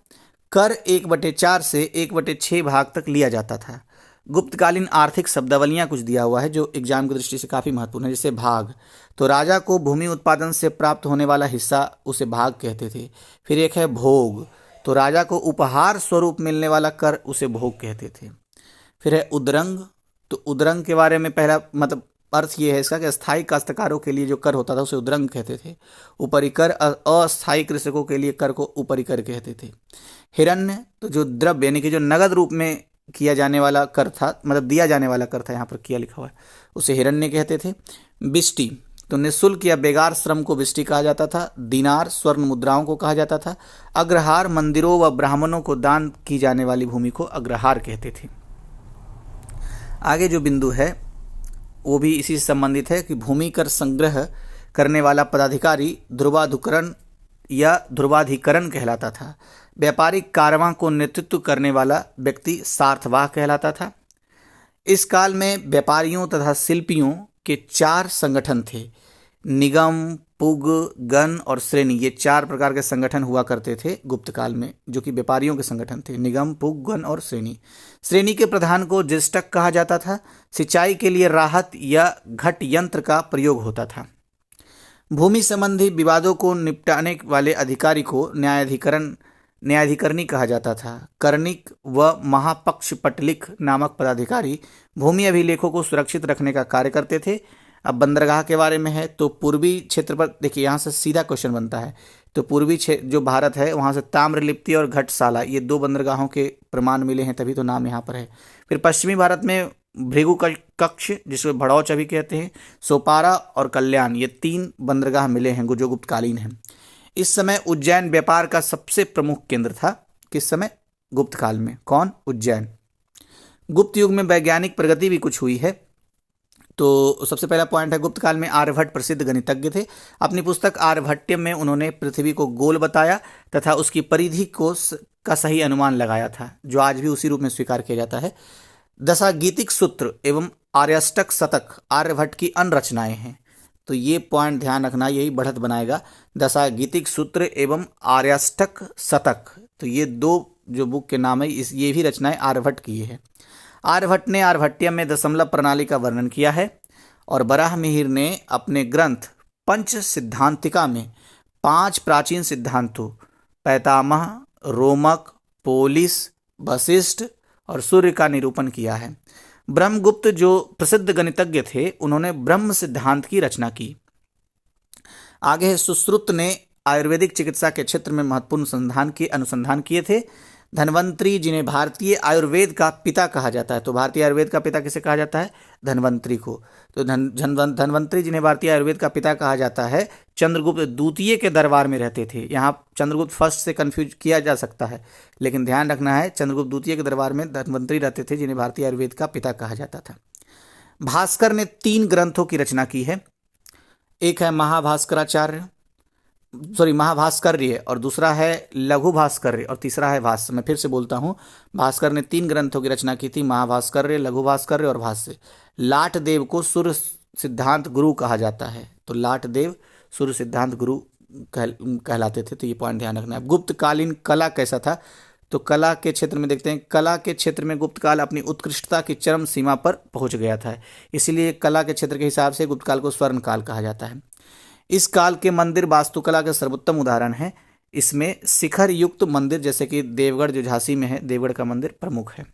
कर 1/4 से 1/6 भाग तक लिया जाता था। गुप्तकालीन आर्थिक शब्दावलियां कुछ दिया हुआ है जो एग्जाम की दृष्टि से काफ़ी महत्वपूर्ण है। जैसे भाग, तो राजा को भूमि उत्पादन से प्राप्त होने वाला हिस्सा उसे भाग कहते थे। फिर एक है भोग, तो राजा को उपहार स्वरूप मिलने वाला कर उसे भोग कहते थे। फिर है उद्रंग, तो उद्रंग के बारे में पहला मतलब अर्थ ये है इसका कि अस्थायी काश्तकारों के लिए जो कर होता था उसे उद्रंग कहते थे। ऊपरी कर, अस्थायी कृषकों के लिए कर को ऊपरी कर कहते थे। हिरण्य, तो जो द्रव्य यानी कि जो नगद रूप में किया जाने वाला कर था, मतलब दिया जाने वाला कर था, यहाँ पर किया लिखा हुआ है, उसे हिरण्य कहते थे। बिष्टि, तो निःशुल्क या बेगार श्रम को बिष्टि कहा जाता था। दिनार, स्वर्ण मुद्राओं को कहा जाता था। अग्रहार, मंदिरों व ब्राह्मणों को दान की जाने वाली भूमि को अग्रहार कहते थे। आगे जो बिंदु है वो भी इसी से संबंधित है कि भूमि कर संग्रह करने वाला पदाधिकारी ध्रुवाधिकरण या ध्रुवाधिकरण कहलाता था। व्यापारिक कारवां को नेतृत्व करने वाला व्यक्ति सार्थवाह कहलाता था। इस काल में व्यापारियों तथा शिल्पियों के 4 संगठन थे, निगम, पुग, गण और श्रेणी। ये 4 प्रकार के संगठन हुआ करते थे गुप्त काल में, जो कि व्यापारियों के संगठन थे, निगम, पुग, गण और श्रेणी। श्रेणी के प्रधान को ज्येष्ठक कहा जाता था। सिंचाई के लिए राहत या घट यंत्र का प्रयोग होता था। भूमि संबंधी विवादों को निपटाने वाले अधिकारी को न्यायाधिकरणी कहा जाता था। कर्णिक व महापक्षपटलिक नामक पदाधिकारी भूमि अभिलेखों को सुरक्षित रखने का कार्य करते थे। अब बंदरगाह के बारे में है, तो पूर्वी क्षेत्र पर देखिए, यहाँ से सीधा क्वेश्चन बनता है। तो पूर्वी क्षेत्र जो भारत है वहाँ से ताम्रलिप्ति और घटसाला, ये 2 बंदरगाहों के प्रमाण मिले हैं, तभी तो नाम यहाँ पर है। फिर पश्चिमी भारत में भृगु कक्ष, जिसको भड़ौच अभी कहते हैं, सोपारा और कल्याण, ये 3 बंदरगाह मिले हैं जो गुप्तकालीन हैं। इस समय उज्जैन व्यापार का सबसे प्रमुख केंद्र था। किस समय? गुप्त काल में। कौन? उज्जैन। गुप्त युग में वैज्ञानिक प्रगति भी कुछ हुई है। तो सबसे पहला पॉइंट है, गुप्त काल में आर्यभट्ट प्रसिद्ध गणितज्ञ थे। अपनी पुस्तक आर्यभट्टयम में उन्होंने पृथ्वी को गोल बताया तथा उसकी परिधि का सही अनुमान लगाया था, जो आज भी उसी रूप में स्वीकार किया जाता है। दशागीतिक सूत्र एवं आर्याष्टक शतक आर्यभट्ट की अन्य रचनाएं हैं। तो ये पॉइंट ध्यान रखना, यही बढ़त बनाएगा। दशागीतिक सूत्र एवं आर्याष्टक शतक, तो ये 2 जो बुक के नाम है, ये भी रचनाएं आर्यभट्ट की है। आर्यभट्ट ने आर्यभट्टियम में दशमलव प्रणाली का वर्णन किया है और बराहमिहिर ने अपने ग्रंथ पंच सिद्धांतिका में 5 प्राचीन सिद्धांतों पैतामह, रोमक, पोलिस, वशिष्ठ और सूर्य का निरूपण किया है। ब्रह्मगुप्त जो प्रसिद्ध गणितज्ञ थे, उन्होंने ब्रह्म सिद्धांत की रचना की। आगे है, सुश्रुत ने आयुर्वेदिक चिकित्सा के क्षेत्र में महत्वपूर्ण अनुसंधान किए थे। धन्वंतरी, जिन्हें भारतीय आयुर्वेद का पिता कहा जाता है, तो भारतीय आयुर्वेद का पिता किसे कहा जाता है? धन्वंतरी को। तो धन्वंतरी, जिन्हें भारतीय आयुर्वेद का पिता कहा जाता है, चंद्रगुप्त द्वितीय के दरबार में रहते थे। यहाँ चंद्रगुप्त फर्स्ट से कंफ्यूज किया जा सकता है, लेकिन ध्यान रखना है, चंद्रगुप्त द्वितीय के दरबार में धन्वंतरी रहते थे, जिन्हें भारतीय आयुर्वेद का पिता कहा जाता था। भास्कर ने 3 ग्रंथों की रचना की है। एक है महाभास्कर्य और दूसरा है लघु भास्कर्य और तीसरा है भाष्य। मैं फिर से बोलता हूँ, भास्कर ने 3 ग्रंथों की रचना की थी, महाभास्कर्य, लघु भास्कर्य और भाष्य। लाटदेव को सूर्य सिद्धांत गुरु कहा जाता है, तो लाटदेव सूर्य सिद्धांत गुरु कहलाते थे। तो ये पॉइंट ध्यान रखना है। गुप्तकालीन कला कैसा था? तो कला के क्षेत्र में देखते हैं, कला के क्षेत्र में गुप्त काल अपनी उत्कृष्टता की चरम सीमा पर पहुंच गया था, इसीलिए कला के क्षेत्र के हिसाब से गुप्त काल को स्वर्ण काल कहा जाता है। इस काल के मंदिर वास्तुकला के सर्वोत्तम उदाहरण है। इसमें शिखर युक्त मंदिर, जैसे कि देवगढ़ जो झांसी में है, देवगढ़ का मंदिर प्रमुख है।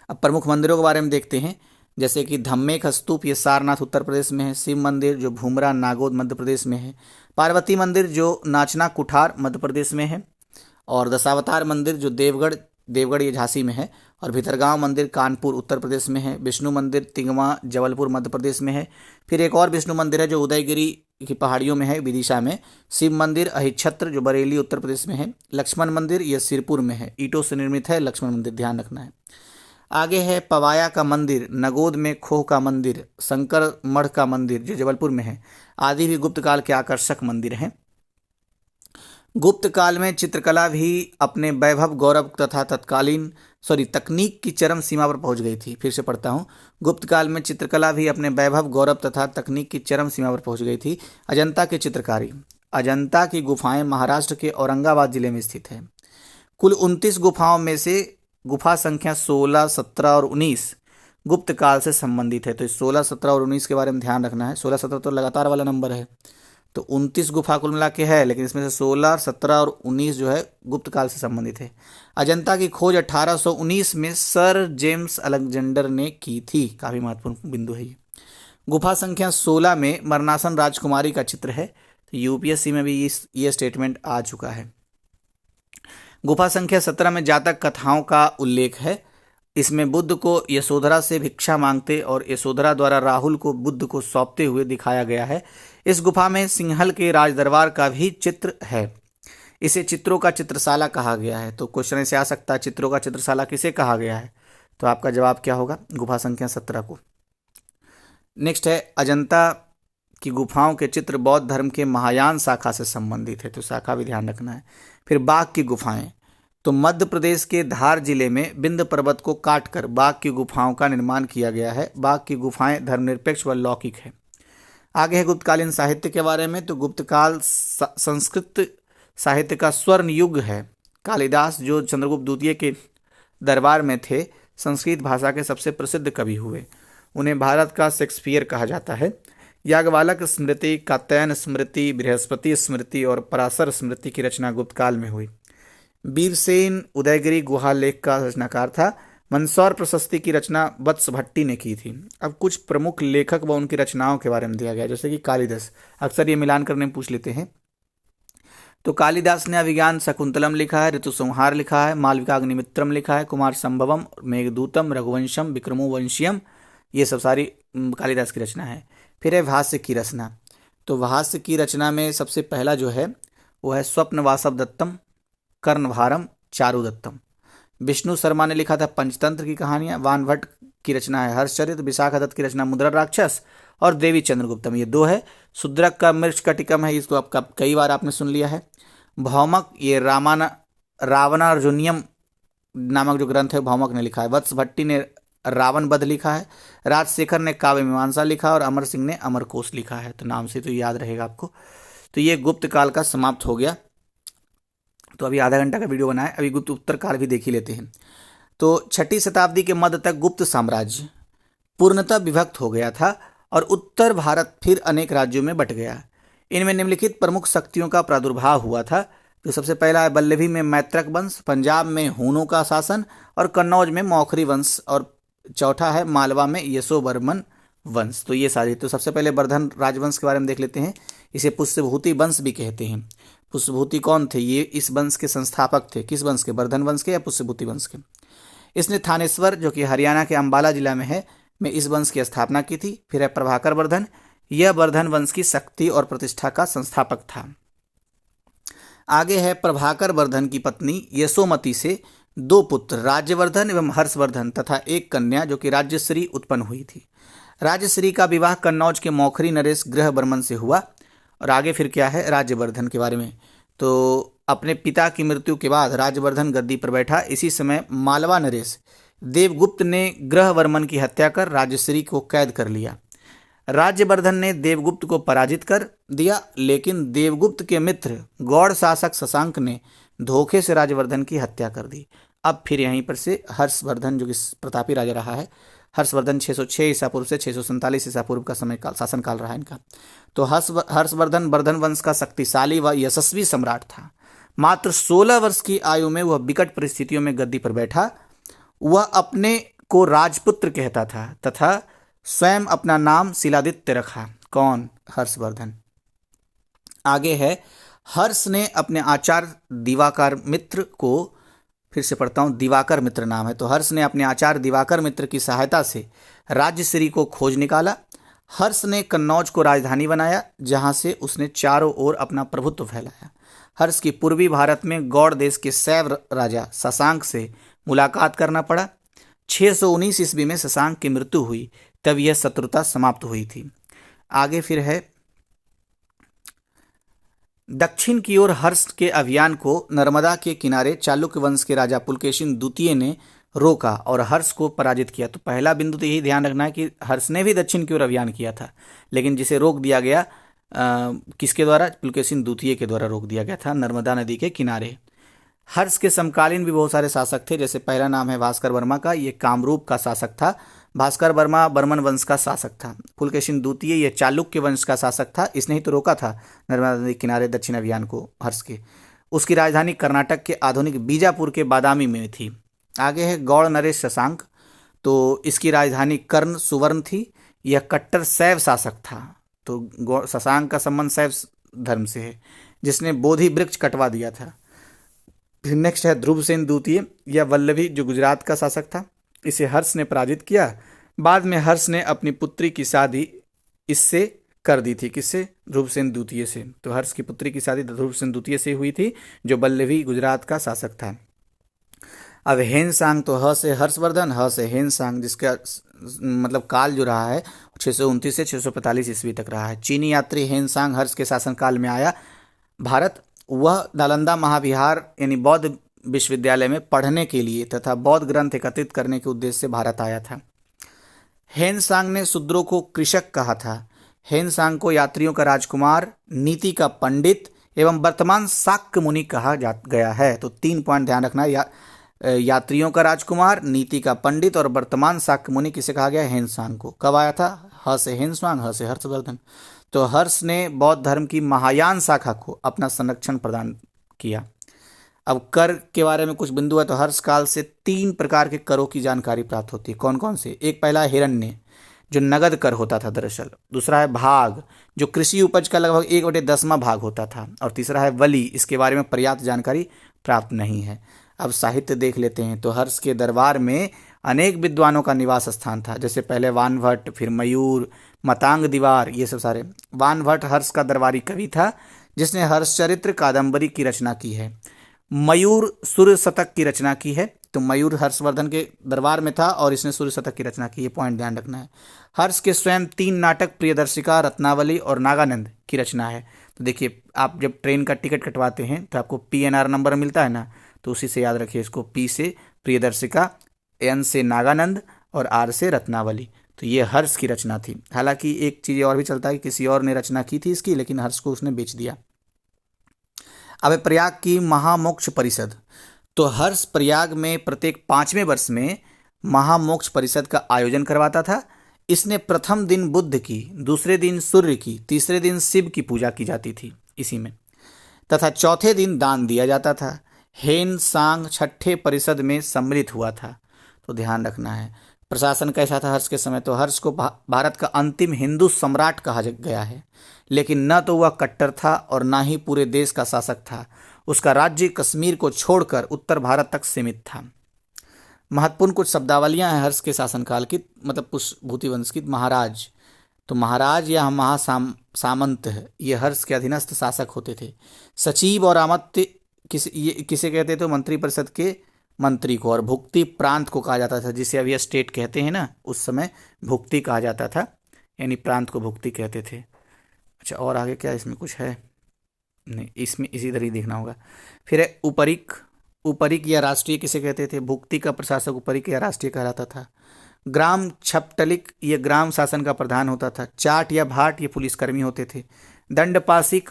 अब प्रमुख मंदिरों के बारे में देखते हैं, जैसे कि धम्मेक स्तूप, ये सारनाथ उत्तर प्रदेश में है। शिव मंदिर जो भूमरा नागौद मध्य प्रदेश में है। पार्वती मंदिर जो नाचना कुठार मध्य प्रदेश में है। और दशावतार मंदिर जो देवगढ़ ये झांसी में है। और भितरगांव मंदिर कानपुर उत्तर प्रदेश में है। विष्णु मंदिर तिगवा जबलपुर मध्य प्रदेश में है। फिर एक और विष्णु मंदिर है जो उदयगिरी की पहाड़ियों में है, विदिशा में। शिव मंदिर अहिच्छत्र जो बरेली उत्तर प्रदेश में है। लक्ष्मण मंदिर ये सिरपुर में है, ईंटों से निर्मित है लक्ष्मण मंदिर, ध्यान रखना है। आगे है पवाया का मंदिर, नगोद में खोह का मंदिर, शंकर मठ का मंदिर जो जबलपुर में है, आदि भी गुप्त काल के आकर्षक मंदिर हैं। गुप्त काल में चित्रकला भी अपने वैभव गौरव तथा तकनीक की चरम सीमा पर पहुंच गई थी। फिर से पढ़ता हूं, गुप्त काल में चित्रकला भी अपने वैभव गौरव तथा तकनीक की चरम सीमा पर पहुंच गई थी। अजंता की चित्रकारी, अजंता की गुफाएं महाराष्ट्र के औरंगाबाद जिले में स्थित है। कुल 29 गुफाओं में से गुफा संख्या 16, 17 और 19 गुप्त काल से संबंधित है। तो 16, 17 और 19 के बारे में ध्यान रखना है। 16, 17 तो लगातार वाला नंबर है, तो 29 गुफा कुल मिला के है, लेकिन इसमें से 16, 17 और 19 जो है गुप्त काल से संबंधित है। अजंता की खोज 1819 में सर जेम्स अलेक्जेंडर ने की थी। काफी महत्वपूर्ण बिंदु है ये। गुफा संख्या 16 में मरणासन राजकुमारी का चित्र है। तो यूपीएससी में भी ये स्टेटमेंट आ चुका है। गुफा संख्या 17 में जातक कथाओं का उल्लेख है। इसमें बुद्ध को यशोधरा से भिक्षा मांगते और यशोधरा द्वारा राहुल को बुद्ध को सौंपते हुए दिखाया गया है। इस गुफा में सिंहल के राजदरबार का भी चित्र है। इसे चित्रों का चित्रशाला कहा गया है। तो क्वेश्चन ऐसे आ सकता है, चित्रों का चित्रशाला किसे कहा गया है? तो आपका जवाब क्या होगा? गुफा संख्या 17 को। नेक्स्ट है, अजंता की गुफाओं के चित्र बौद्ध धर्म के महायान शाखा से संबंधित है। तो शाखा भी ध्यान रखना है। फिर बाघ की गुफाएं, तो मध्य प्रदेश के धार जिले में विंध्य पर्वत को काटकर बाघ की गुफाओं का निर्माण किया गया है। बाघ की गुफाएं धर्मनिरपेक्ष व लौकिक है। आगे है गुप्तकालीन साहित्य के बारे में। तो गुप्तकाल संस्कृत साहित्य का स्वर्ण युग है। कालिदास जो चंद्रगुप्त द्वितीय के दरबार में थे, संस्कृत भाषा के सबसे प्रसिद्ध कवि हुए। उन्हें भारत का शेक्सपियर कहा जाता है। याज्ञवल्क्य स्मृति, कात्यायन स्मृति, बृहस्पति स्मृति और पराशर स्मृति की रचना गुप्तकाल में हुई। वीरसेन उदयगिरी गुहा लेख का रचनाकार था। मंदसौर प्रशस्ति की रचना वत्स भट्टी ने की थी। अब कुछ प्रमुख लेखक व उनकी रचनाओं के बारे में दिया गया, जैसे कि कालिदास। अक्सर ये मिलान करने में पूछ लेते हैं। तो कालिदास ने अभिज्ञान शकुंतलम लिखा है, ऋतु संहार लिखा है, मालविकाग्निमित्रम लिखा है, कुमार संभवम, मेघदूतम, रघुवंशम, विक्रमोवंशियम, ये सब सारी कालिदास की रचना है। फिर है भाष्य की रचना। तो भाष्य की रचना में सबसे पहला जो है वो है स्वप्न वासव दत्तम, कर्णभारम, चारुदत्तम। विष्णु शर्मा ने लिखा था पंचतंत्र की कहानियां। वान भट्ट की रचना है हर्षचरित। विशाखा दत्त की रचना मुद्रा राक्षस और देवी चंद्रगुप्तम, ये दो है। शुद्रक का मृच्छकटिकम है, इसको आपका कई बार आपने सुन लिया है। भौमक, ये रावणार्जुनियम नामक जो ग्रंथ है भौमक ने लिखा है। वत्स भट्टी ने रावण वध लिखा है। राजशेखर ने काव्य मीमांसा लिखा और अमर सिंह ने अमरकोश लिखा है। तो नाम से तो याद रहेगा आपको। तो ये गुप्त काल का समाप्त हो गया। तो अभी आधा घंटा का वीडियो बनाए, अभी गुप्त उत्तर काल भी देख ही लेते हैं। तो 6वीं शताब्दी के मध्य तक गुप्त साम्राज्य पूर्णतः विभक्त हो गया था और उत्तर भारत फिर अनेक राज्यों में बट गया। इनमें निम्नलिखित प्रमुख शक्तियों का प्रादुर्भाव हुआ था। जो सबसे पहला है बल्लभी में मैत्रक वंश, पंजाब में हूनों का शासन और कन्नौज में मौखरी वंश, और चौथा है मालवा में यशोवर्मन वंश। तो ये सारी, तो सबसे पहले वर्धन राजवंश के बारे में देख लेते हैं। इसे पुष्यभूति वंश भी कहते हैं। पुष्यभूति कौन थे? ये इस वंश के संस्थापक थे। किस वंश के? वर्धन वंश के या पुष्यभूति वंश के? इसने थानेश्वर जो कि हरियाणा के अंबाला जिला में है, में इस वंश की स्थापना की थी। फिर है प्रभाकर वर्धन, यह वर्धन वंश की शक्ति और प्रतिष्ठा का संस्थापक था। आगे है प्रभाकर वर्धन की पत्नी यशोमती से 2 पुत्र राज्यवर्धन एवं हर्षवर्धन तथा एक कन्या जो कि राज्यश्री उत्पन्न हुई थी। राज्यश्री का विवाह कन्नौज के मौखरी नरेश गृहवर्मन से हुआ। और आगे फिर क्या है राज्यवर्धन के बारे में। तो अपने पिता की मृत्यु के बाद राज्यवर्धन गद्दी पर बैठा। इसी समय मालवा नरेश देवगुप्त ने गृहवर्मन की हत्या कर राज्यश्री को कैद कर लिया। राज्यवर्धन ने देवगुप्त को पराजित कर दिया, लेकिन देवगुप्त के मित्र गौड़ शासक शशांक ने धोखे से राज्यवर्धन की हत्या कर दी। अब फिर यहीं पर से हर्षवर्धन जो कि प्रतापी राजा रहा है, हर्षवर्धन 606 ईसा पूर्व से 647 ईसा पूर्व का समय काल शासनकाल रहा इनका। तो हर्षवर्धन वर्धन वंश का शक्तिशाली व यशस्वी सम्राट था। मात्र 16 वर्ष की आयु में वह विकट परिस्थितियों में गद्दी पर बैठा। वह अपने को राजपुत्र कहता था तथा स्वयं अपना नाम शिलादित्य रखा। कौन? हर्षवर्धन। आगे है हर्ष ने अपने आचार्य दिवाकर मित्र को, फिर से पढ़ता हूँ, दिवाकर मित्र नाम है। तो हर्ष ने अपने आचार्य दिवाकर मित्र की सहायता से राज्यश्री को खोज निकाला। हर्ष ने कन्नौज को राजधानी बनाया, जहां से उसने चारों ओर अपना प्रभुत्व फैलाया। हर्ष की पूर्वी भारत में गौड़ देश के शैव राजा शशांक से मुलाकात करना पड़ा। 619 ईस्वी में शशांक की मृत्यु हुई, तब यह शत्रुता समाप्त हुई थी। आगे फिर है दक्षिण की ओर हर्ष के अभियान को नर्मदा के किनारे चालुक्य वंश के राजा पुलकेशिन द्वितीय ने रोका और हर्ष को पराजित किया। तो पहला बिंदु तो यही ध्यान रखना है कि हर्ष ने भी दक्षिण की ओर अभियान किया था, लेकिन जिसे रोक दिया गया किसके द्वारा? पुलकेशिन द्वितीय के द्वारा रोक दिया गया था, नर्मदा नदी के किनारे। हर्ष के समकालीन भी बहुत सारे शासक थे, जैसे पहला नाम है भास्कर वर्मा का, ये कामरूप का शासक था। भास्कर वर्मा बर्मन वंश का शासक था। पुलकेशिन द्वितीय ये चालुक्य वंश का शासक था, इसने ही तो रोका था नर्मदा नदी किनारे दक्षिण अभियान को हर्ष के। उसकी राजधानी कर्नाटक के आधुनिक बीजापुर के बादामी में थी। आगे है गौड़ नरेश शशांक, तो इसकी राजधानी कर्ण सुवर्ण थी। यह कट्टर शैव शासक था। तो शशांक का संबंध शैव धर्म से है, जिसने बोधि वृक्ष कटवा दिया था। फिर नेक्स्ट है ध्रुवसेन द्वितीय, यह वल्लभी जो गुजरात का शासक था, इसे हर्ष ने पराजित किया। बाद में हर्ष ने अपनी पुत्री की शादी इससे कर दी थी। किससे? ध्रुवसेन द्वितीय से। तो हर्ष की पुत्री की शादी ध्रुवसेन द्वितीय से हुई थी, जो वल्लभी गुजरात का शासक था। अब हेनसांग, तो ह से हर्षवर्धन, ह से हेनसांग, जिसका मतलब काल जो रहा है 629 से 645 ईस्वी तक रहा है। चीनी यात्री हेनसांग हर्ष के शासनकाल में आया भारत। वह नालंदा महाविहार यानी बौद्ध विश्वविद्यालय में पढ़ने के लिए तथा बौद्ध ग्रंथ एकत्रित करने के उद्देश्य से भारत आया था। हेनसांग ने शूद्रों को कृषक कहा था। हेनसांग को यात्रियों का राजकुमार, नीति का पंडित एवं वर्तमान शाक्य मुनि कहा गया है। तो 3 पॉइंट ध्यान रखना है, यात्रियों का राजकुमार, नीति का पंडित और वर्तमान शाक्य मुनि किसे कहा गया? हेनसांग को। कब आया था? ह से हेनसांग, ह से हर्षवर्धन। तो हर्ष ने बौद्ध धर्म की महायान शाखा को अपना संरक्षण प्रदान किया। अब कर के बारे में कुछ बिंदु है। तो हर्ष काल से 3 प्रकार के करों की जानकारी प्राप्त होती है। कौन कौन से? एक पहला हिरण्य, जो नगद कर होता था दरअसल। दूसरा है भाग, जो कृषि उपज का लगभग 1/10वां भाग होता था। और तीसरा है बलि, इसके बारे में पर्याप्त जानकारी प्राप्त नहीं है। अब साहित्य देख लेते हैं। तो हर्ष के दरबार में अनेक विद्वानों का निवास स्थान था, जैसे पहले वानभट्ट, फिर मयूर, मतांग दीवार, ये सब सारे। वानभट्ट हर्ष का दरबारी कवि था, जिसने हर्षचरित्र कादंबरी की रचना की है। मयूर सूर्य शतक की रचना की है। तो मयूर हर्षवर्धन के दरबार में था और इसने सूर्य शतक की रचना की, ये पॉइंट ध्यान रखना है। हर्ष के स्वयं 3 नाटक प्रियदर्शिका, रत्नावली और नागानंद की रचना है। तो देखिए, आप जब ट्रेन का टिकट कटवाते हैं तो आपको PNR नंबर मिलता है ना, तो उसी से याद रखिए इसको। P से प्रियदर्शिका, N से नागानंद और R से रत्नावली। तो ये हर्ष की रचना थी। हालांकि एक चीज़ और भी चलता है कि किसी और ने रचना की थी इसकी, लेकिन हर्ष को उसने बेच दिया। अब प्रयाग की महामोक्ष परिषद। तो हर्ष प्रयाग में प्रत्येक 5वें वर्ष में महामोक्ष परिषद का आयोजन करवाता था। इसने प्रथम दिन बुद्ध की, दूसरे दिन सूर्य की, तीसरे दिन शिव की पूजा की जाती थी इसी में, तथा चौथे दिन दान दिया जाता था। हेनसांग 6ठे परिषद में सम्मिलित हुआ था। तो ध्यान रखना है। प्रशासन कैसा था हर्ष के समय? तो हर्ष को भारत का अंतिम हिंदू सम्राट कहा गया है, लेकिन न तो वह कट्टर था और न ही पूरे देश का शासक था। उसका राज्य कश्मीर को छोड़कर उत्तर भारत तक सीमित था। महत्वपूर्ण कुछ शब्दावलियां हैं हर्ष के शासनकाल की, मतलब पुष्यभूति वंश की। महाराज, तो महाराज या महासामंत है, ये हर्ष के अधीनस्थ शासक होते थे। सचिव और अमात्य किसे कहते थे? मंत्रिपरिषद के मंत्री को। और भुक्ति प्रांत को कहा जाता था, जिसे अभी स्टेट कहते हैं ना, उस समय भुक्ति कहा जाता था, यानी प्रांत को भुक्ति कहते थे। अच्छा, और आगे क्या इसमें कुछ है? नहीं, इसमें इसी तरह ही देखना होगा। फिर है उपरिक। उपरिक या राष्ट्रीय किसे कहते थे? भुक्ति का प्रशासक उपरिक या राष्ट्रीय कहलाता था। ग्राम छपटलिक, ये ग्राम शासन का प्रधान होता था। चाट या भाट, ये पुलिसकर्मी होते थे। दंडपासिक,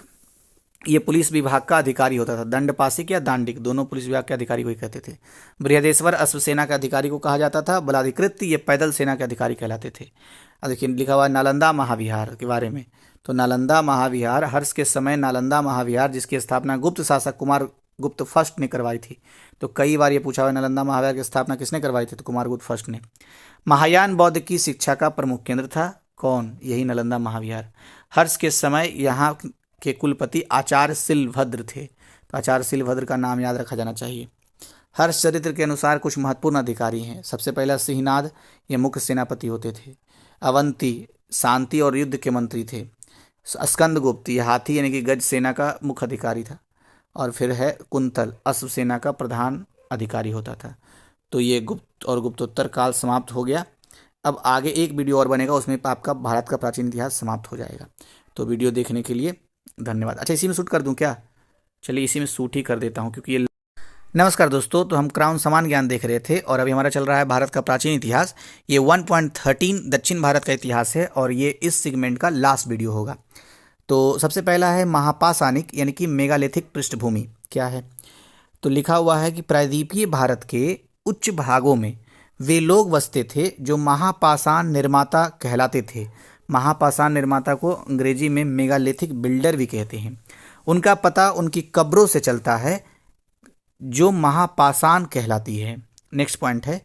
ये पुलिस विभाग का अधिकारी होता था। दंडपासिक या दांडिक, दोनों पुलिस विभाग के अधिकारी को ही कहते थे। बृहदेश्वर अश्वसेना के अधिकारी को कहा जाता था। बलाधिकृत, ये पैदल सेना के अधिकारी कहलाते थे। अब देखिए लिखा हुआ नालंदा महाविहार के बारे में। तो नालंदा महाविहार, हर्ष के समय नालंदा महाविहार, जिसकी स्थापना गुप्त शासक कुमार गुप्त फर्स्ट ने करवाई थी। तो कई बार ये पूछा हुआ नालंदा महाविहार की स्थापना किसने करवाई थी? तो कुमार गुप्त फर्स्ट ने। महायान बौद्ध की शिक्षा का प्रमुख केंद्र था। कौन? यही नालंदा महाविहार। हर्ष के समय यहाँ के कुलपति आचार्य शिलभद्र थे। तो आचार्य शिलभद्र का नाम याद रखा जाना चाहिए। हर्ष चरित्र के अनुसार कुछ महत्वपूर्ण अधिकारी हैं। सबसे पहला सिंहनाद, ये मुख्य सेनापति होते थे। अवंती शांति और युद्ध के मंत्री थे। स्कंदगुप्त, ये हाथी यानी कि गज सेना का मुख्य अधिकारी था। और फिर है कुंतल, अश्व सेना का प्रधान अधिकारी होता था। तो ये गुप्त और गुप्तोत्तर काल समाप्त हो गया। अब आगे एक वीडियो और बनेगा, उसमें आपका भारत का प्राचीन इतिहास समाप्त हो जाएगा। तो वीडियो देखने के लिए धन्यवाद। अच्छा, इसी में शूट कर दूं क्या? चलिए इसी में शूट ही कर देता हूं, क्योंकि ये। नमस्कार दोस्तों, तो हम क्राउन समान ज्ञान देख रहे थे और अभी हमारा चल रहा है भारत का प्राचीन इतिहास। ये 1.13 दक्षिण भारत का इतिहास है और ये इस सेगमेंट का लास्ट वीडियो होगा। तो सबसे पहला है महापाषाणिक यानी कि मेगालिथिक पृष्ठभूमि क्या है? तो लिखा हुआ है कि प्रायद्वीपीय भारत के उच्च भागों में वे लोग बसते थे जो महापाषाण निर्माता कहलाते थे। महापाषाण निर्माता को अंग्रेजी में मेगालिथिक बिल्डर भी कहते हैं। उनका पता उनकी कब्रों से चलता है जो महापाषाण कहलाती है। नेक्स्ट पॉइंट है,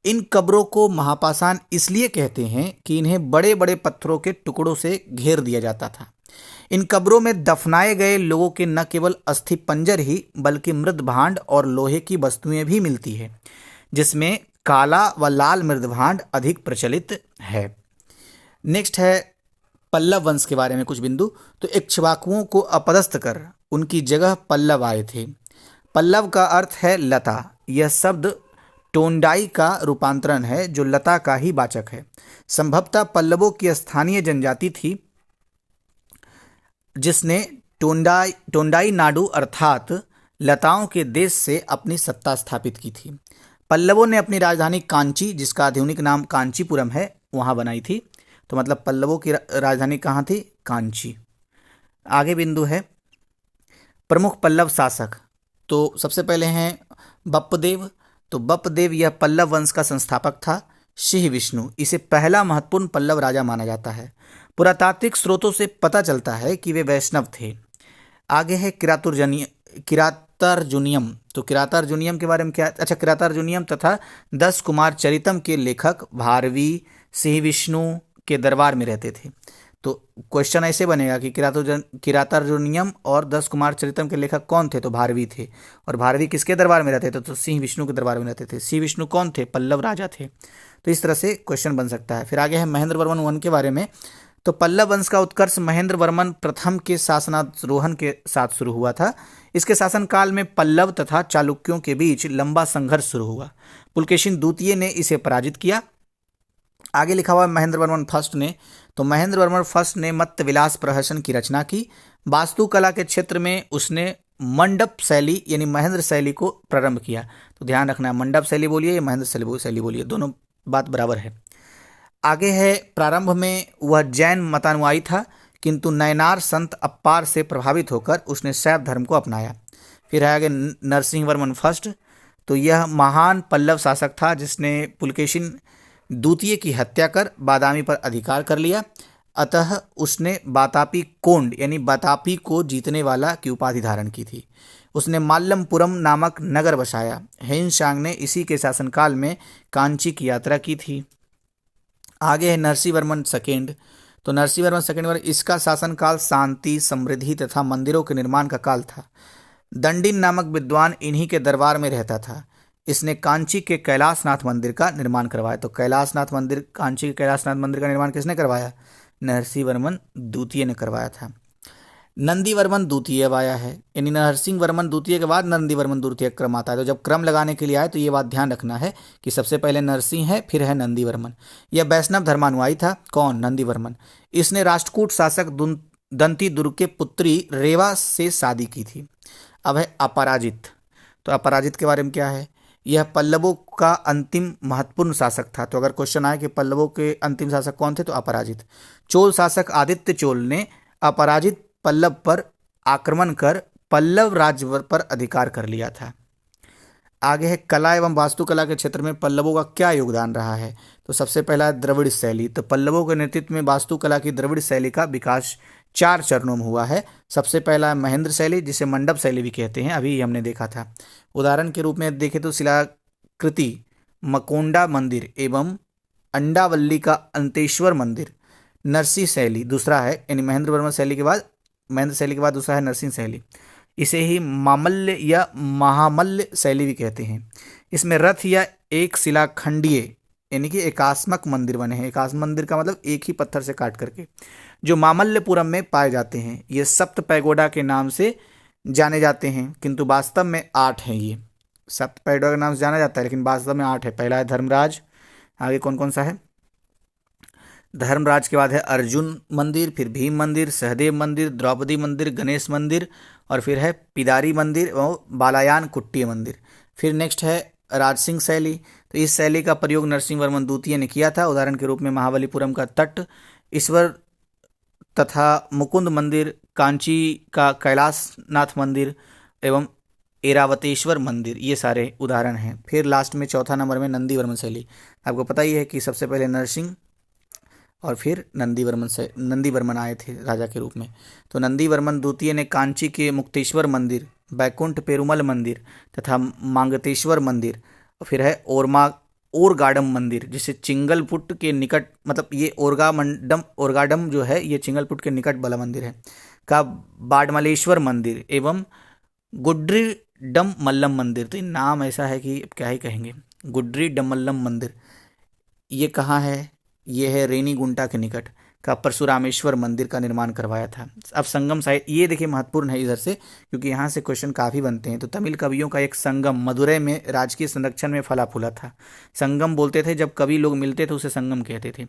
इन कब्रों को महापाषाण इसलिए कहते हैं कि इन्हें बड़े बड़े पत्थरों के टुकड़ों से घेर दिया जाता था। इन कब्रों में दफनाए गए लोगों के न केवल अस्थि पंजर ही बल्कि मृद भांड और लोहे की वस्तुएं भी मिलती है, जिसमें काला व लाल मृद भांड अधिक प्रचलित है। नेक्स्ट है पल्लव वंश के बारे में कुछ बिंदु। तो इक्ष्वाकुओं को अपदस्थ कर उनकी जगह पल्लव आए थे। पल्लव का अर्थ है लता। यह शब्द टोंडाई का रूपांतरण है जो लता का ही वाचक है। संभवतः पल्लवों की स्थानीय जनजाति थी जिसने टोंडाई नाडु अर्थात लताओं के देश से अपनी सत्ता स्थापित की थी। पल्लवों ने अपनी राजधानी कांची, जिसका आधुनिक नाम कांचीपुरम है, वहां बनाई थी। तो मतलब पल्लवों की राजधानी कहाँ थी? कांची। आगे बिंदु है प्रमुख पल्लव शासक। तो सबसे पहले हैं बप्पदेव। तो बप्पदेव यह पल्लव वंश का संस्थापक था। सिंह विष्णु इसे पहला महत्वपूर्ण पल्लव राजा माना जाता है। पुरातात्विक स्रोतों से पता चलता है कि वे वैष्णव थे। आगे है किरातार्जुनियम। तो किरातार्जुनियम के बारे में क्या? अच्छा, किरातार्जुनियम तथा 10 कुमार चरितम के लेखक भारवी सिंह विष्णु के दरबार में रहते थे। तो क्वेश्चन ऐसे बनेगा कि किरातार्जुनियम और 10 कुमार चरितम के लेखक कौन थे? तो भारवी थे। और भारवी किसके दरबार में रहते थे? तो सिंह विष्णु के दरबार में रहते थे। सिंह विष्णु कौन थे? पल्लव राजा थे। तो इस तरह से क्वेश्चन बन सकता है। फिर आगे है महेंद्र वर्मन वन के बारे में। तो पल्लव वंश का उत्कर्ष महेंद्र वर्मन प्रथम के शासनारोहण के साथ शुरू हुआ था। इसके शासनकाल में पल्लव तथा चालुक्यों के बीच लंबा संघर्ष शुरू हुआ। पुलकेशिन द्वितीय ने इसे पराजित किया। आगे लिखा हुआ महेंद्र वर्मन फर्स्ट ने। तो महेंद्र वर्मन फर्स्ट ने मत्त विलास प्रहसन की रचना की। वास्तुकला के क्षेत्र में उसने मंडप शैली यानी महेंद्र शैली को प्रारंभ किया। तो ध्यान रखना, मंडप शैली बोलिए या महेंद्र शैली बोलिए, दोनों बात बराबर है। आगे है प्रारंभ में वह जैन मतानुयायी था, किंतु नयनार संत अप्पार से प्रभावित होकर उसने शैव धर्म को अपनाया। फिर है आगे नरसिंह वर्मन फर्स्ट। तो यह महान पल्लव शासक था जिसने पुलकेशिन द्वितीय की हत्या कर बादामी पर अधिकार कर लिया। अतः उसने बातापी कोंड यानी बातापी को जीतने वाला की उपाधि धारण की थी। उसने माल्लमपुरम नामक नगर बसाया। हेनशांग ने इसी के शासनकाल में कांची की यात्रा की थी। आगे है नरसिंह वर्मन सेकेंड। तो नरसिंह वर्मन सेकेंड इसका शासनकाल शांति, समृद्धि तथा मंदिरों के निर्माण का काल था। दंडिन नामक विद्वान इन्हीं के दरबार में रहता था। इसने कांची के कैलाशनाथ मंदिर का निर्माण करवाया। तो कैलाशनाथ मंदिर, कांची के कैलाशनाथ मंदिर का निर्माण किसने करवाया? नरसिंह वर्मन द्वितीय ने करवाया था। नंदी वर्मन द्वितीय आया है, यानी नरसिंह वर्मन द्वितीय के बाद नंदी वर्मन द्वितीय क्रम आता है। तो जब क्रम लगाने के लिए आए तो ये बात ध्यान रखना है कि सबसे पहले नरसिंह है, फिर है नंदी वर्मन। यह वैष्णव धर्मानुयायी था। कौन? नंदी वर्मन। इसने राष्ट्रकूट शासक दंती दुर्ग के पुत्री रेवा से शादी की थी। अब है अपराजित। तो अपराजित के बारे में क्या है? यह पल्लवों का अंतिम महत्वपूर्ण शासक था। तो अगर क्वेश्चन आए कि पल्लवों के अंतिम शासक कौन थे, तो अपराजित। चोल शासक आदित्य चोल ने अपराजित पल्लव पर आक्रमण कर पल्लव राज्य पर अधिकार कर लिया था। आगे है कला एवं वास्तुकला के क्षेत्र में पल्लवों का क्या योगदान रहा है? तो सबसे पहला है द्रविड़ शैली। तो पल्लवों के नेतृत्व में वास्तुकला की द्रविड़ शैली का विकास 4 चरणों में हुआ है। सबसे पहला है महेंद्र शैली, जिसे मंडप शैली भी कहते हैं, अभी हमने देखा था। उदाहरण के रूप में देखें तो शिलाकृति मकोंडा मंदिर एवं अंडावल्ली का अंतेश्वर मंदिर। नरसिंह शैली दूसरा है, यानी महेंद्र वर्मन शैली के बाद, महेंद्र शैली के बाद दूसरा है नरसिंह शैली। इसे ही मामल्य या महामल्य शैली भी कहते हैं। इसमें रथ या एक शिलाखंडीय यानी कि एकास्मक मंदिर बने हैं। एकास्मक मंदिर का मतलब एक ही पत्थर से काट करके, जो मामल्यपुरम में पाए जाते हैं। ये सप्त पैगोडा के नाम से जाने जाते हैं, किंतु वास्तव में 8 हैं। ये सप्त पैगोडा के नाम से जाना जाता है, लेकिन वास्तव में 8 है। पहला है धर्मराज। आगे कौन कौन सा है? धर्मराज के बाद है अर्जुन मंदिर, फिर भीम मंदिर, सहदेव मंदिर, द्रौपदी मंदिर, गणेश मंदिर, और फिर है पिदारी मंदिर और बालायान कुट्टी मंदिर। फिर नेक्स्ट है राजसिंह शैली। तो इस शैली का प्रयोग नरसिंह वर्मन द्वितीय ने किया था। उदाहरण के रूप में महाबलीपुरम का तट, ईश्वर तथा मुकुंद मंदिर, कांची का कैलाशनाथ मंदिर एवं एरावतेश्वर मंदिर, ये सारे उदाहरण हैं। फिर लास्ट में चौथा नंबर में नंदीवर्मन शैली। आपको पता ही है कि सबसे पहले नरसिंह और फिर नंदीवर्मन आए थे राजा के रूप में। तो नंदीवर्मन द्वितीय ने कांची के मुक्तेश्वर मंदिर, बैकुंठ पेरुमल मंदिर तथा मांगतेश्वर मंदिर, फिर है ओरगाडम मंदिर जिसे चिंगलपुट के निकट, मतलब ये ओरगाडम जो है ये चिंगलपुट के निकट वाला मंदिर है, का बाडमलेश्वर मंदिर एवं गुड्री मल्लम मंदिर। तो ये नाम ऐसा है कि क्या ही कहेंगे। गुड्री मल्लम मंदिर ये कहाँ है? ये है रेनीगुंटा के निकट का परशुरामेश्वर मंदिर का निर्माण करवाया था। अब संगम साहित्य, ये देखिए महत्वपूर्ण है इधर से, क्योंकि यहाँ से क्वेश्चन काफ़ी बनते हैं। तो तमिल कवियों का एक संगम मदुरै में राजकीय संरक्षण में फला फूला था। संगम बोलते थे, जब कवि लोग मिलते थे उसे संगम कहते थे।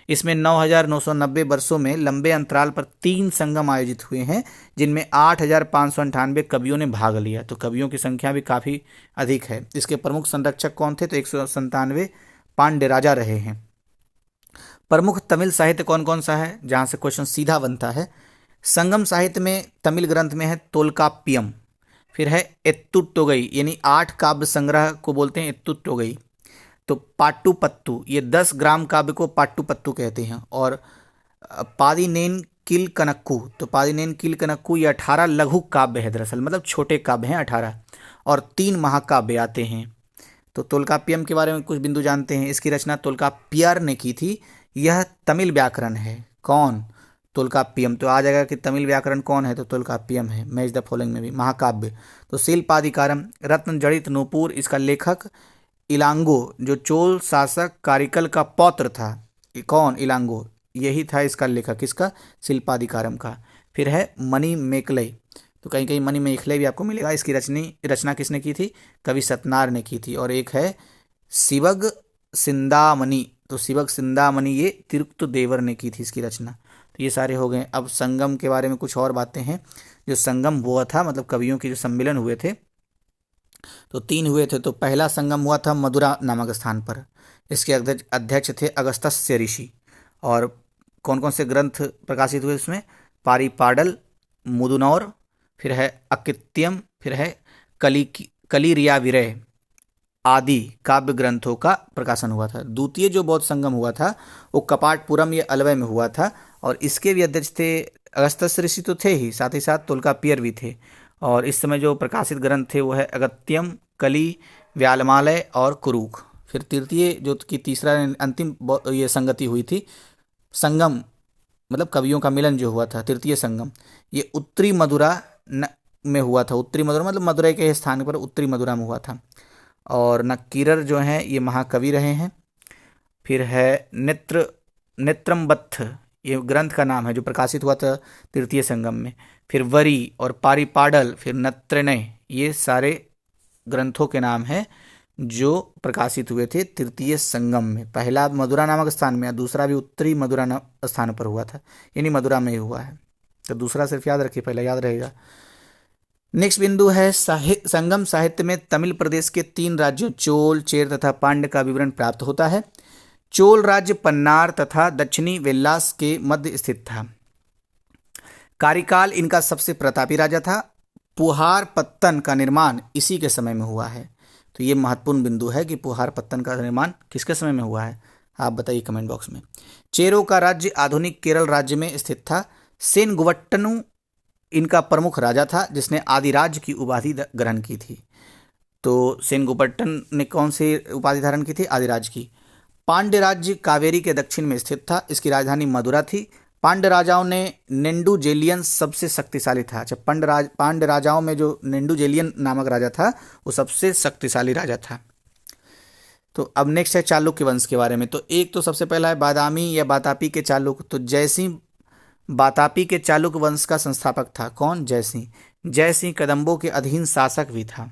इसमें 9,990 वर्षों में लंबे अंतराल पर 3 संगम आयोजित हुए हैं, जिनमें 8,598 कवियों ने भाग लिया। तो कवियों की संख्या भी काफ़ी अधिक है। इसके प्रमुख संरक्षक कौन थे? तो 197 पांड्य राजा रहे हैं। प्रमुख तमिल साहित्य कौन कौन सा है, जहाँ से क्वेश्चन सीधा बनता है? संगम साहित्य में तमिल ग्रंथ में है तोल्काप्पियम, फिर है एत्तुटोगई, यानी 8 काव्य संग्रह को बोलते हैं एत्तुटोगई। तो पाट्टुपत्तु, ये 10 ग्राम काव्य को पाट्टुपत्तु कहते हैं। और पादिनेन किल कनक्कू, तो पादिनेन किल कनक्कू ये 18 लघु काव्य है दरअसल, मतलब छोटे काव्य हैं 18, और 3 महाकाव्य आते हैं। तो तोल्काप्पियम के बारे में कुछ बिंदु जानते हैं। इसकी रचना तोल्काप्पियर ने की थी। यह तमिल व्याकरण है। कौन? तोल्काप्पियम। तो आ जाएगा कि तमिल व्याकरण कौन है, तो तोल्काप्पियम है। मैच द फॉलोइंग में भी। महाकाव्य तो शिल्पाधिकारम, रत्न जड़ित नूपुर, इसका लेखक इलांगो, जो चोल शासक कारिकल का पौत्र था। कौन? इलांगो, यही था इसका लेखक, इसका शिल्पाधिकारम का। फिर है मणि मेकलई, तो कहीं कहीं मणि मेखले भी आपको मिलेगा। इसकी रचना किसने की थी? कवि सतनार ने की थी। और एक है शिवग सिंदामणि, तो शिवग सिंदामणि ये तिरुक्त देवर ने की थी इसकी रचना। तो ये सारे हो गए। अब संगम के बारे में कुछ और बातें हैं। जो संगम हुआ था, मतलब कवियों के जो सम्मेलन हुए थे, तो 3 हुए थे। तो पहला संगम हुआ था मदुरा नामक स्थान पर। इसके अध्यक्ष थे अगस्त्य ऋषि। और कौन कौन से ग्रंथ प्रकाशित हुए उसमें? पारीपाडल, मुदुनौर, फिर है अकित्यम, फिर है कलिरियाविरय आदि काव्य ग्रंथों का प्रकाशन हुआ था। द्वितीय जो बौद्ध संगम हुआ था वो कपाटपुरम ये अलवय में हुआ था। और इसके भी अध्यक्ष थे अगस्त्य ऋषि, तो थे ही, साथ साथ तोल्काप्पियर भी थे। और इस समय जो प्रकाशित ग्रंथ थे वो है अगत्यम, कली, व्यालमालय और कुरुख। फिर तृतीय जो कि तीसरा अंतिम ये संगति हुई थी, संगम मतलब कवियों का मिलन जो हुआ था, तृतीय संगम, ये उत्तरी मदुरा में हुआ था। उत्तरी मदुरा मतलब मदुरै के स्थान पर उत्तरी मदुरा में हुआ था। और नक्कीरर जो हैं ये महाकवि रहे हैं। फिर है नेत्रम्बत्थ, ये ग्रंथ का नाम है जो प्रकाशित हुआ था तृतीय संगम में। फिर वरी और पारीपाडल, फिर नत्रनय, ये सारे ग्रंथों के नाम हैं जो प्रकाशित हुए थे तृतीय संगम में। पहला मदुरा नामक स्थान में, दूसरा भी उत्तरी मदुरा स्थान पर हुआ था, यानी मदुरा में ही हुआ है। तो दूसरा सिर्फ याद रखिए, पहला याद रहेगा। नेक्स्ट बिंदु है संगम साहित्य में तमिल प्रदेश के 3 राज्यों चोल, चेर तथा पांड्य का विवरण प्राप्त होता है। चोल राज्य पन्नार तथा दक्षिणी वेल्लास के मध्य स्थित था। कारिकाल इनका सबसे प्रतापी राजा था। पुहार पत्तन का निर्माण इसी के समय में हुआ है। तो ये महत्वपूर्ण बिंदु है कि पुहार पत्तन का निर्माण किसके समय में हुआ है, आप बताइए कमेंट बॉक्स में। चेरो का राज्य आधुनिक केरल राज्य में स्थित था। सेनगुवट्टनु इनका प्रमुख राजा था जिसने आदिराज की उपाधि ग्रहण की थी। तो सेनगुवट्टन ने कौन सी उपाधि धारण की थी? आदिराज की। पांड्य राज्य कावेरी के दक्षिण में स्थित था। इसकी राजधानी मदुरा थी। पांड्य राजाओं ने नेंडुजेलियन सबसे शक्तिशाली था। अच्छा, पांड्य राजाओं में जो नेंडुजेलियन नामक राजा था वो सबसे शक्तिशाली राजा था। तो अब नेक्स्ट है चालुक्य वंश के बारे में। तो एक तो सबसे पहला है बादामी या बातापी के चालुक्य। तो जयसिंह बातापी के चालुक्य वंश का संस्थापक था। कौन? जयसिंह। जयसिंह कदम्बों के अधीन शासक भी था।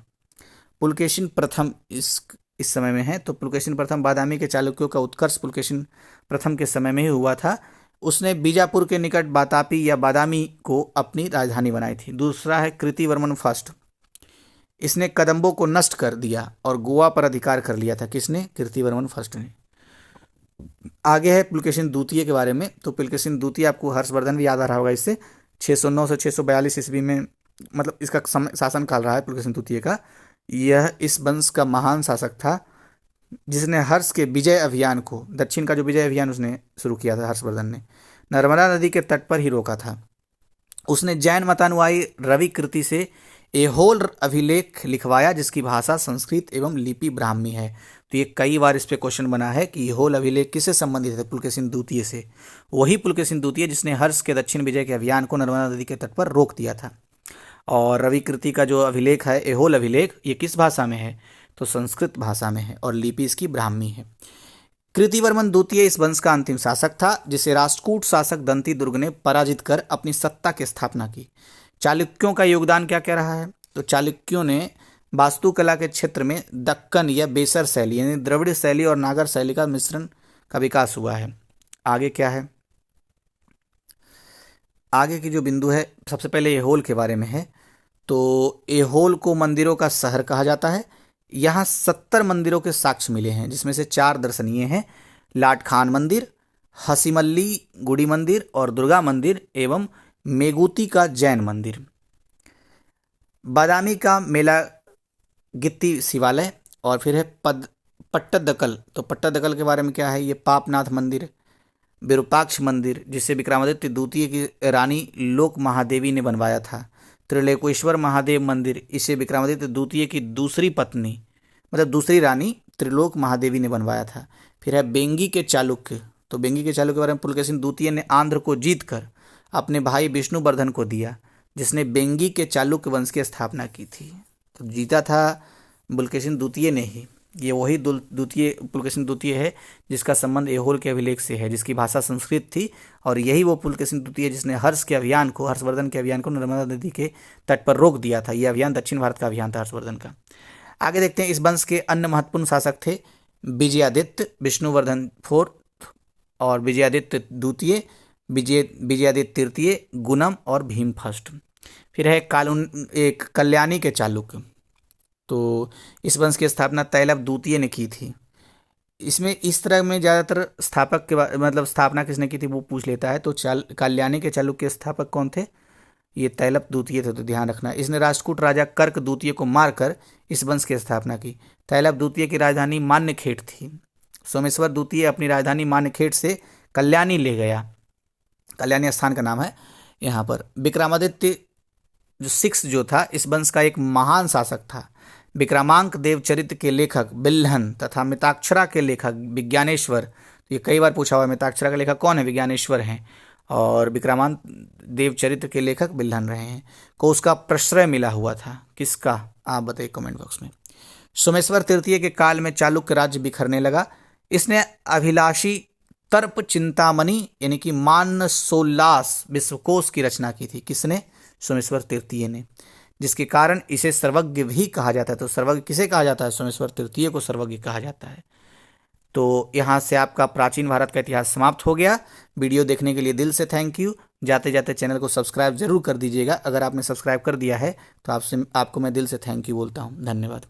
पुलकेशिन प्रथम इस समय में है। तो पुलकेशिन प्रथम बादामी के चालुक्यों का उत्कर्ष पुलकेशिन प्रथम के समय में ही हुआ था। उसने बीजापुर के निकट बातापी या बादामी को अपनी राजधानी बनाई थी। दूसरा है कृतिवर्मन फर्स्ट। इसने कदम्बों को नष्ट कर दिया और गोवा पर अधिकार कर लिया था। किसने? कृतिवर्मन फर्स्ट ने। आगे है पुलकेशिन द्वितीय के बारे में। तो पुलकेशिन द्वितीय आपको हर्षवर्धन भी याद आ रहा होगा इससे। 609 से 642 ईस्वी में मतलब इसका शासन काल रहा है पुलकेशिन द्वितीय का। यह इस वंश का महान शासक था जिसने हर्ष के विजय अभियान को, दक्षिण का जो विजय अभियान उसने शुरू किया था हर्षवर्धन ने, नर्मदा नदी के तट पर ही रोका था। उसने जैन मतानुयायी रवि कृति से एहोल अभिलेख लिखवाया जिसकी भाषा संस्कृत एवं लिपि ब्राह्मी है। तो ये कई बार इस पे क्वेश्चन बना है कि एहोल अभिलेख किससे संबंधित है? पुलकेशिन द्वितीय से। वही पुलकेशिन द्वितीय जिसने हर्ष के दक्षिण विजय के अभियान को नर्मदा नदी के तट पर रोक दिया था। और रवि कृति का जो अभिलेख है, एहोल अभिलेख, ये किस भाषा में है? तो संस्कृत भाषा में है और लिपि इसकी ब्राह्मी है। कृतिवर्मन द्वितीय इस वंश का अंतिम शासक था जिसे राष्ट्रकूट शासक दंती दुर्ग ने पराजित कर अपनी सत्ता की स्थापना की। चालुक्यों का योगदान क्या क्या रहा है? तो चालुक्यों ने वास्तुकला के क्षेत्र में दक्कन या बेसर शैली यानी द्रविड़ शैली और नागर शैली का मिश्रण का विकास हुआ है। आगे क्या है? आगे की जो बिंदु है, सबसे पहले एहोल के बारे में है। तो एहोल को मंदिरों का शहर कहा जाता है। यहाँ 70 मंदिरों के साक्ष्य मिले हैं जिसमें से 4 दर्शनीय हैं: लाट खान मंदिर, हसीमल्ली गुड़ी मंदिर और दुर्गा मंदिर एवं मेगुती का जैन मंदिर। बादामी का मेला गित्ती शिवालय, और फिर है पट्टदकल। तो पट्टदकल के बारे में क्या है? ये पापनाथ मंदिर, विरूपाक्ष मंदिर जिसे विक्रमादित्य द्वितीय की रानी लोक महादेवी ने बनवाया था। त्रिलोकेश्वर महादेव मंदिर, इसे विक्रमादित्य द्वितीय की दूसरी पत्नी मतलब दूसरी रानी त्रिलोक महादेवी ने बनवाया था। फिर है बेंगी के चालुक्य। तो बेंगी के चालुक्य के बारे में पुलकेशिन द्वितीय ने आंध्र को जीतकर अपने भाई विष्णुवर्धन को दिया जिसने बेंगी के चालुक्य वंश की स्थापना की थी। तो जीता था पुलकेशिन द्वितीय ने ही। ये वही द्वितीय पुलकेशिन द्वितीय है जिसका संबंध एहोल के अभिलेख से है, जिसकी भाषा संस्कृत थी, और यही वो पुलकेशिन द्वितीय जिसने हर्षवर्धन के अभियान को नर्मदा नदी के तट पर रोक दिया था। यह अभियान दक्षिण भारत का अभियान था हर्षवर्धन का। आगे देखते हैं, इस वंश के अन्य महत्वपूर्ण शासक थे विजयादित्य, विष्णुवर्धन फोर्थ और विजयादित्य द्वितीय, विजयादित्य तृतीय, गुणम और भीम फर्स्ट। फिर है एक कल्याणी के चालुक्य। तो इस वंश की स्थापना तैलप द्वितीय ने की थी। इसमें इस तरह में ज़्यादातर स्थापक के मतलब स्थापना किसने की थी वो पूछ लेता है। तो कल्याणी के चालुक्य के स्थापक कौन थे? ये तैलप द्वितीय थे, तो ध्यान रखना। इसने राष्ट्रकूट राजा कर्क द्वितीय को मारकर इस वंश की स्थापना की। तैलप द्वितीय की राजधानी मान्यखेट थी। सोमेश्वर द्वितीय अपनी राजधानी मान्यखेट से कल्याणी ले गया। कल्याणी स्थान का नाम है यहाँ पर। विक्रमादित्य जो 6 जो था इस वंश का एक महान शासक था। विक्रमांक देवचरित्र के लेखक बिल्हन तथा मिताक्षरा के लेखक विज्ञानेश्वर, तो ये कई बार पूछा हुआ है, मिताक्षरा के लेखक कौन है? विज्ञानेश्वर हैं। और विक्रमांक देवचरित्र के लेखक बिल्हन रहे हैं, को उसका प्रश्रय मिला हुआ था। किसका? आप बताइए कमेंट बॉक्स में। सोमेश्वर तृतीय के काल में चालुक्य राज्य बिखरने लगा। इसने अभिलाषी तर्प चिंतामणि यानी कि मानसोल्लास विश्वकोश की रचना की थी। किसने? सोमेश्वर तृतीय ने, जिसके कारण इसे सर्वज्ञ भी कहा जाता है। तो सर्वज्ञ किसे कहा जाता है? सोमेश्वर तृतीय को सर्वज्ञ कहा जाता है। तो यहाँ से आपका प्राचीन भारत का इतिहास समाप्त हो गया। वीडियो देखने के लिए दिल से थैंक यू। जाते जाते चैनल को सब्सक्राइब जरूर कर दीजिएगा। अगर आपने सब्सक्राइब कर दिया है तो आपको मैं दिल से थैंक यू बोलता हूँ। धन्यवाद।